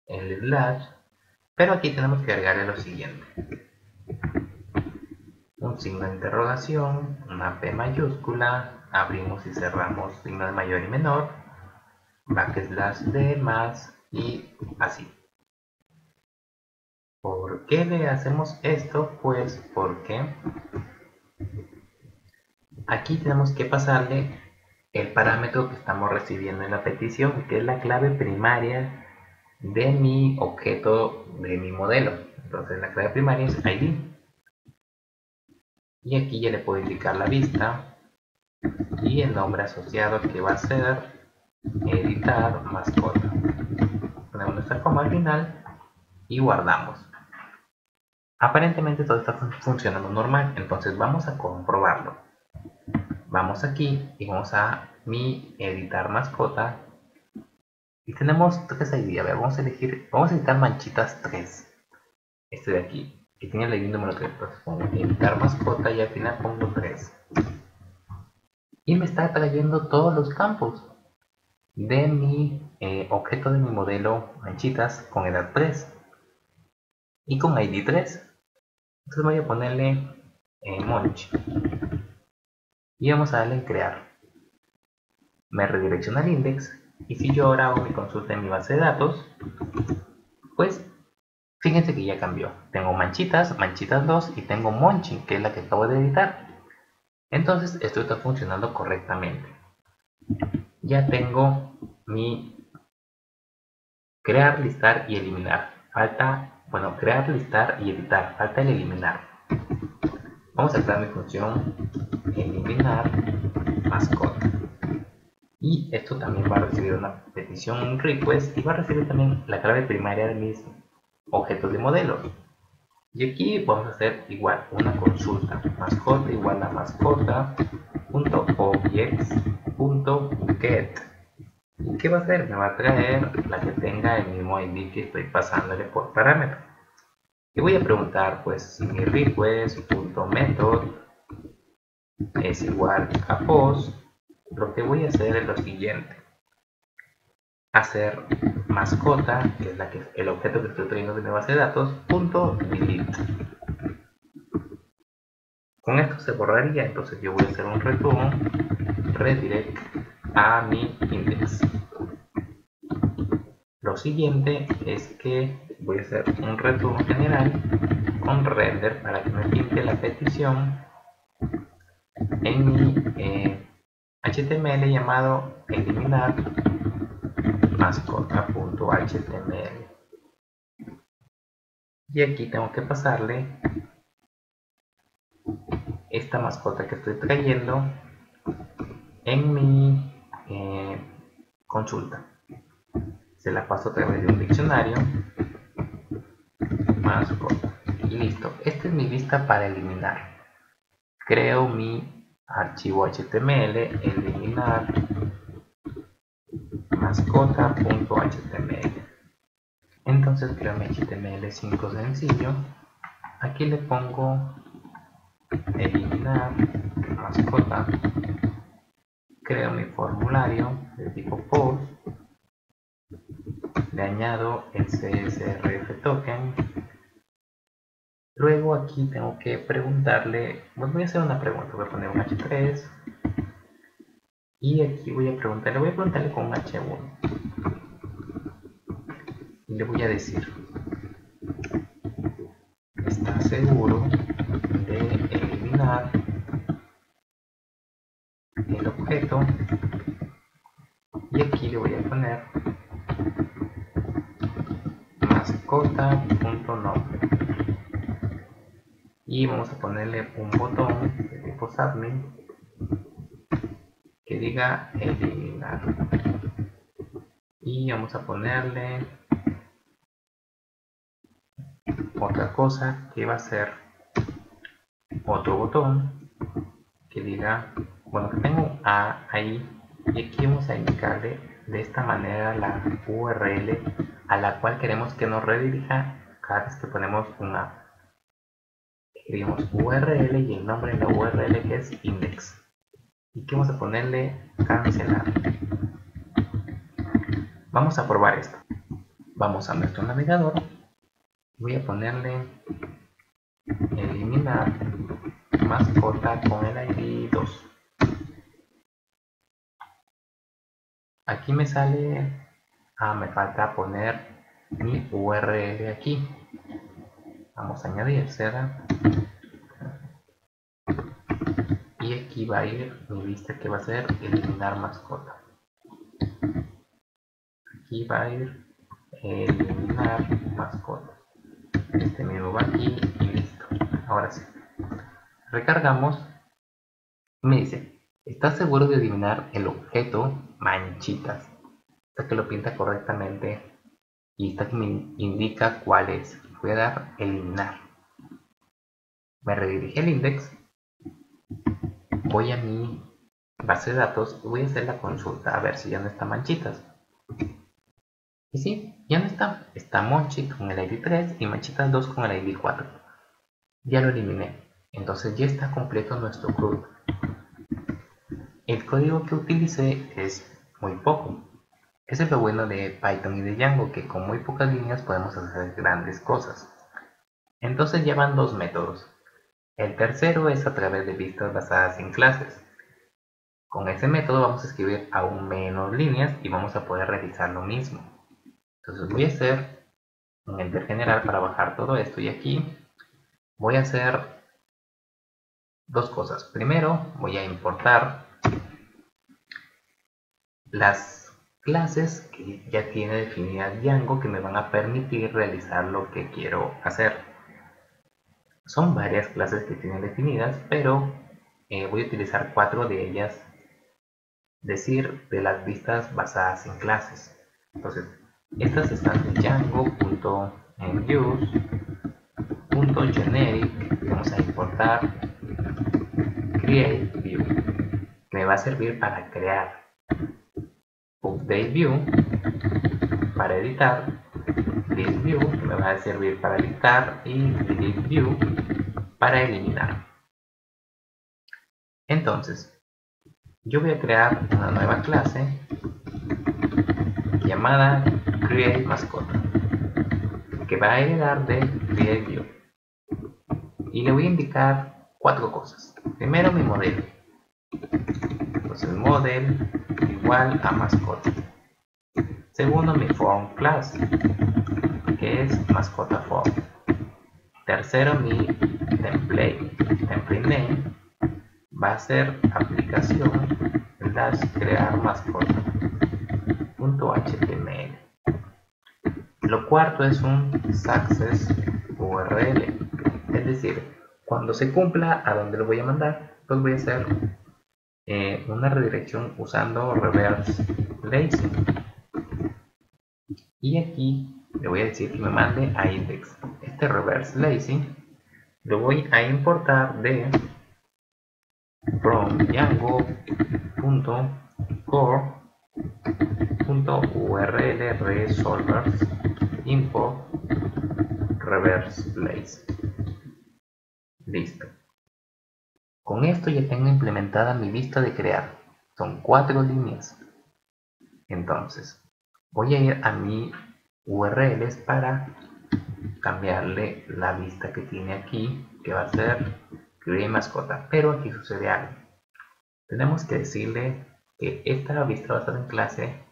el slash, pero aquí tenemos que agregarle lo siguiente: un signo de interrogación, una P mayúscula, abrimos y cerramos signo de mayor y menor, backslash D más y así. ¿Por qué le hacemos esto? Pues porque aquí tenemos que pasarle el parámetro que estamos recibiendo en la petición, que es la clave primaria de mi objeto, de mi modelo. Entonces la clave primaria es ID. Y aquí ya le puedo indicar la vista y el nombre asociado, que va a ser editar mascota. Ponemos nuestra coma al final y guardamos. Aparentemente todo está funcionando normal, entonces vamos a comprobarlo. Vamos aquí y vamos a mi editar mascota y tenemos 3 ID. A ver, vamos a editar manchitas 3, este de aquí, que tiene el ID número 3. Entonces pongo editar mascota y al final pongo 3 y me está trayendo todos los campos de mi objeto, de mi modelo manchitas con edad 3 y con ID 3. Entonces voy a ponerle Monch y vamos a darle en crear. Me redirecciona al index y si yo ahora hago mi consulta en mi base de datos, pues fíjense que ya cambió. Tengo manchitas, manchitas 2 y tengo Monchi, que es la que acabo de editar. Entonces esto está funcionando correctamente. Ya tengo mi crear, listar y eliminar. Falta, crear, listar y editar. Falta el eliminar. Vamos a crear mi función eliminar mascota. Y esto también va a recibir una petición request y va a recibir también la clave primaria de mis objetos de modelos. Y aquí vamos a hacer igual una consulta, mascota igual a mascota.objects.get. ¿Y qué va a hacer? Me va a traer la que tenga el mismo ID que estoy pasándole por parámetro. Y voy a preguntar pues si mi request.method es igual a post. Lo que voy a hacer es lo siguiente: hacer mascota, que es el objeto que estoy trayendo de mi base de datos, .delete. Con esto se borraría, entonces yo voy a hacer un return redirect a mi index. Lo siguiente es que voy a hacer un return general con render para que me pinte la petición en mi HTML llamado eliminar mascota.html. Y aquí tengo que pasarle esta mascota que estoy trayendo en mi consulta. Se la paso a través de un diccionario, mascota, y listo. Esta es mi lista para eliminar. Creo mi archivo HTML, eliminar mascota.html. Entonces creo mi HTML5 sencillo. Aquí le pongo eliminar mascota. Creo mi formulario de tipo post. Le añado el CSRF token. Luego aquí tengo que preguntarle, voy a hacer una pregunta, voy a poner un H3 y aquí voy a preguntarle con un H1 y le voy a decir: ¿está seguro de eliminar el objeto? Y aquí le voy a poner mascota.nombre y vamos a ponerle un botón de tipo submit que diga eliminar y vamos a ponerle otra cosa que va a ser otro botón que diga, bueno, que tengo un A ahí y aquí vamos a indicarle de esta manera la URL a la cual queremos que nos redirija cada vez que ponemos un A. Escribimos URL y el nombre de la URL que es index y que vamos a ponerle cancelar. Vamos a probar esto. Vamos a nuestro navegador, voy a ponerle eliminar mascota con el ID 2. Aquí me sale, me falta poner mi URL aquí. Vamos a añadir, ¿será? Y aquí va a ir mi lista que va a ser eliminar mascota. Aquí va a ir eliminar mascota. Este mismo va aquí y listo. Ahora sí. Recargamos. Me dice, ¿estás seguro de eliminar el objeto manchitas? Hasta que lo pinta correctamente y esta que me indica cuál es. Voy a dar eliminar. Me redirige al index. Voy a mi base de datos y voy a hacer la consulta a ver si ya no está manchitas. Y sí, ya no está. Está Monchi con el ID 3 y Manchitas 2 con el ID 4. Ya lo eliminé. Entonces ya está completo nuestro CRUD. El código que utilicé es muy poco. Eso es lo bueno de Python y de Django, que con muy pocas líneas podemos hacer grandes cosas. Entonces ya van dos métodos. El tercero es a través de vistas basadas en clases. Con ese método vamos a escribir aún menos líneas y vamos a poder realizar lo mismo. Entonces voy a hacer un enter general para bajar todo esto y aquí voy a hacer dos cosas. Primero voy a importar las clases que ya tiene definidas Django que me van a permitir realizar lo que quiero hacer. Son varias clases que tienen definidas, pero voy a utilizar 4 de ellas, decir, de las vistas basadas en clases. Entonces, estas están en Django.enuse.generic. Vamos a importar createView, que me va a servir para crear, updateView para editar, listView, que me va a servir para editar, y deleteView para eliminar. Entonces, yo voy a crear una nueva clase llamada createMascota, que va a heredar de createView. Y le voy a indicar 4 cosas. Primero, mi modelo. Entonces, model igual a mascota. Segundo, mi form class, que es mascota form. Tercero, mi template name va a ser aplicación crear mascota.html. Lo cuarto es un success URL, es decir, cuando se cumpla a dónde lo voy a mandar, pues voy a hacer una redirección usando reverse lazy. Y aquí le voy a decir que me mande a index. Este reverse lazy lo voy a importar de from django.core.url resolvers import reverse lazy. Listo. Con esto ya tengo implementada mi vista de crear. Son 4 líneas. Entonces, voy a ir a mi URLs para cambiarle la vista que tiene aquí, que va a ser create mascota. Pero aquí sucede algo. Tenemos que decirle que esta vista basada en clase,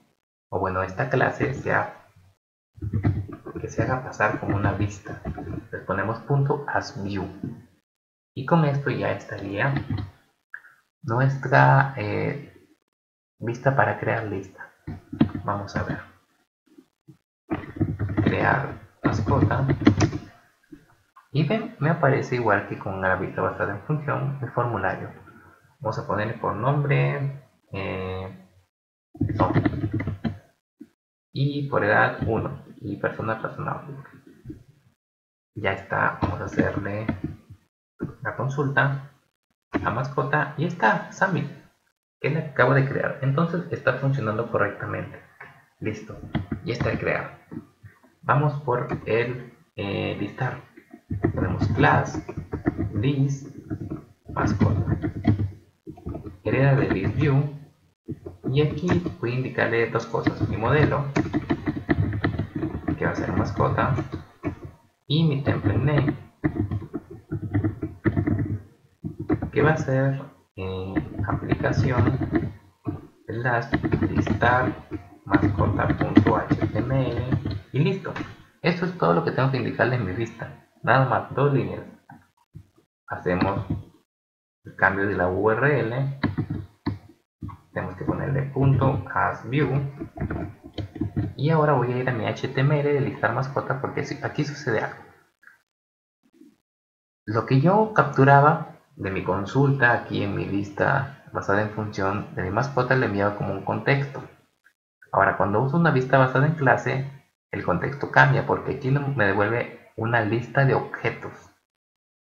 o bueno, esta clase que se haga pasar como una vista. Les ponemos .asView. Y con esto ya estaría nuestra vista para crear lista. Vamos a ver. Crear mascota. Y ven, me aparece igual que con la vista basada en función el formulario. Vamos a ponerle por nombre Tom. Y por edad 1. Y persona razonable. Ya está, vamos a hacerle la consulta a mascota y está Sammy, que le acabo de crear. Entonces está funcionando correctamente. Listo, ya está el crear. Vamos por el listar. Ponemos class list mascota, hereda de list view, y aquí voy a indicarle dos cosas: mi modelo, que va a ser mascota, y mi template name, que va a ser aplicación listar mascota.html, y listo. Esto es todo lo que tengo que indicarle en mi vista. Nada más, dos líneas. Hacemos el cambio de la URL. Tenemos que ponerle punto as view. Y ahora voy a ir a mi HTML de listar mascota, porque aquí sucede algo. Lo que yo capturaba de mi consulta aquí en mi lista basada en función de mi mascota, le enviaba como un contexto. Ahora, cuando uso una vista basada en clase, el contexto cambia, porque aquí me devuelve una lista de objetos.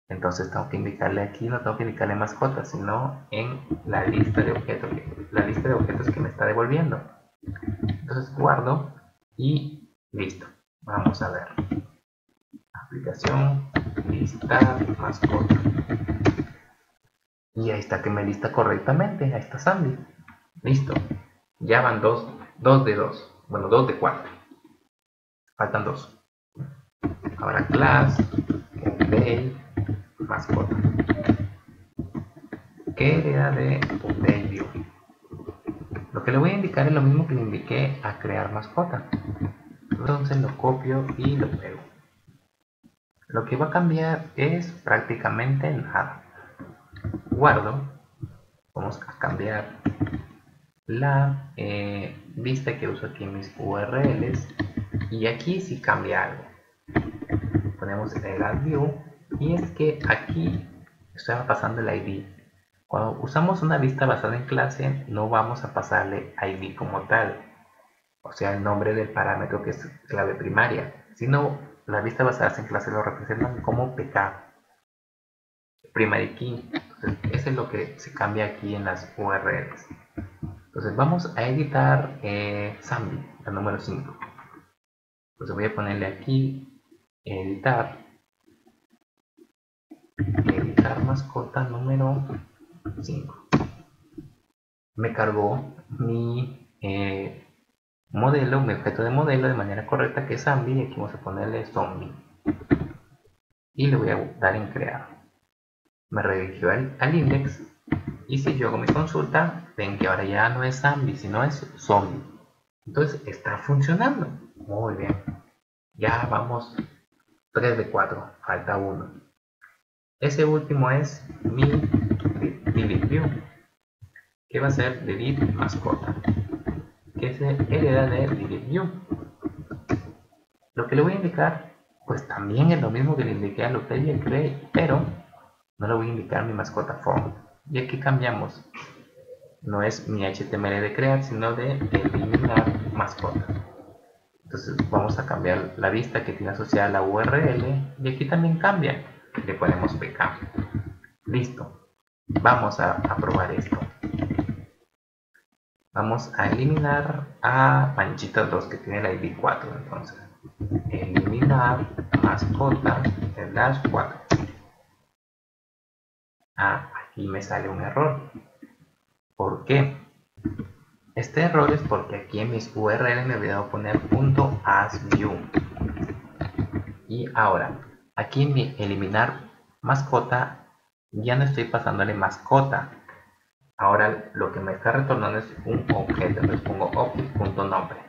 Entonces tengo que indicarle aquí, no tengo que indicarle mascota, sino en la lista de objetos, que me está devolviendo. Entonces guardo y listo. Vamos a ver. Aplicación, listar mascota. Y ahí está, que me lista correctamente. Ahí está Sandy. Listo. Ya van 2 de 2. Bueno, 2 de 4. Faltan 2. Ahora class, update, mascota. ¿Qué hereda de update view? Lo que le voy a indicar es lo mismo que le indiqué a crear mascota. Entonces lo copio y lo pego. Lo que va a cambiar es prácticamente nada. Guardo. Vamos a cambiar la vista que uso aquí en mis URLs, y aquí sí cambia algo. Ponemos el add view, y es que aquí estoy pasando el ID. Cuando usamos una vista basada en clase, no vamos a pasarle ID como tal, o sea, el nombre del parámetro que es clave primaria, sino la vista basada en clase lo representan como PK, primary key. Entonces, eso es lo que se cambia aquí en las URLs. Entonces vamos a editar Zambi, el número 5. Entonces voy a ponerle aquí editar mascota número 5. Me cargó mi modelo, mi objeto de modelo de manera correcta, que es Zambi, y aquí vamos a ponerle zombie. Y le voy a dar en crear. Me redirigió al index, y si yo hago mi consulta, ven que ahora ya no es Zambi, sino es zombie. Entonces está funcionando. Muy bien. Ya vamos 3 de 4, falta 1. Ese último es mi delete view, que va a ser delete mascota, que es hereda de delete view. Lo que le voy a indicar, pues también es lo mismo que le indiqué a lo que ya creé, pero no le voy a indicar mi mascota form. Y aquí cambiamos. No es mi HTML de crear, sino de eliminar mascota. Entonces vamos a cambiar la vista que tiene asociada la URL, y aquí también cambia. Le ponemos PK. Listo. Vamos a probar esto. Vamos a eliminar a Manchitas 2, que tiene el ID 4. Entonces, eliminar mascota /4. Aquí me sale un error. ¿Por qué? Este error es porque aquí en mis URL me he olvidado poner .asView. Y ahora, aquí en mi eliminar mascota, ya no estoy pasándole mascota. Ahora lo que me está retornando es un objeto. Entonces pongo object.nombre.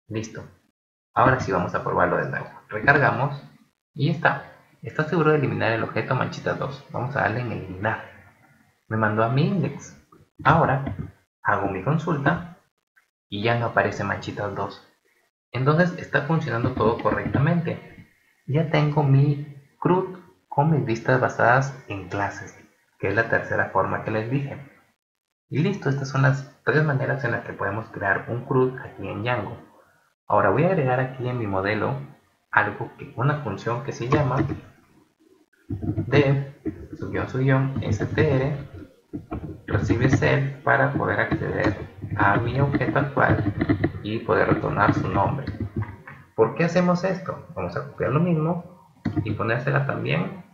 Listo. Ahora sí vamos a probarlo de nuevo. Recargamos y está. Está seguro de eliminar el objeto manchitas 2. Vamos a darle en eliminar. Me mandó a mi index. Ahora hago mi consulta y ya no aparece manchitas 2. Entonces está funcionando todo correctamente. Ya tengo mi CRUD con mis vistas basadas en clases, que es la tercera forma que les dije. Y listo, estas son las tres maneras en las que podemos crear un CRUD aquí en Django. Ahora voy a agregar aquí en mi modelo una función que se llama dev_str recibe set para poder acceder a mi objeto actual y poder retornar su nombre. ¿Por qué hacemos esto? Vamos a copiar lo mismo y ponérsela también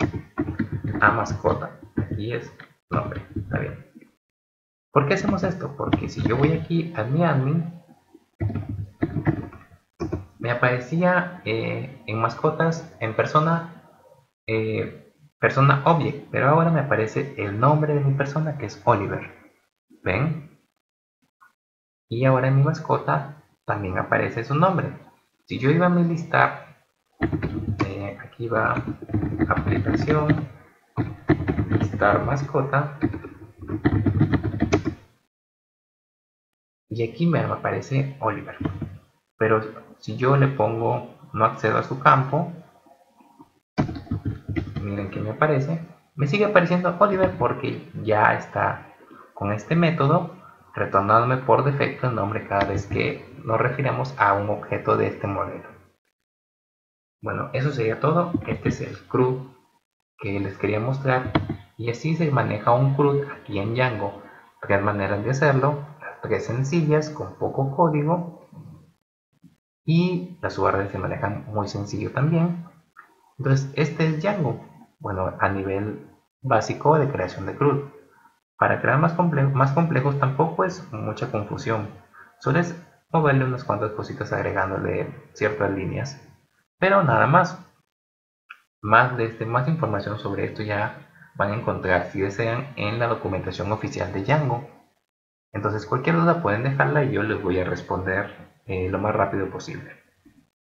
a mascota. Aquí es nombre, está bien. ¿Por qué hacemos esto? Porque si yo voy aquí a mi admin, me aparecía en mascotas en persona object, pero ahora me aparece el nombre de mi persona, que es Oliver. ¿Ven? Y ahora en mi mascota también aparece su nombre. Si yo iba a mi listar, aquí va aplicación, listar mascota, y aquí me aparece Oliver. Pero si yo le pongo no accedo a su campo, miren que me aparece, me sigue apareciendo Oliver porque ya está con este método retornándome por defecto el nombre cada vez que nos refiramos a un objeto de este modelo. Bueno, eso sería todo. Este es el CRUD que les quería mostrar y así se maneja un CRUD aquí en Django. Tres maneras de hacerlo, las tres sencillas con poco código y las URLs se manejan muy sencillo también. Entonces este es Django, bueno, a nivel básico de creación de CRUD. Para crear más complejos tampoco es mucha confusión, solo es moverle unas cuantas cositas agregándole ciertas líneas, pero nada más. Más información sobre esto ya van a encontrar, si desean, en la documentación oficial de Django. Entonces cualquier duda pueden dejarla y yo les voy a responder lo más rápido posible.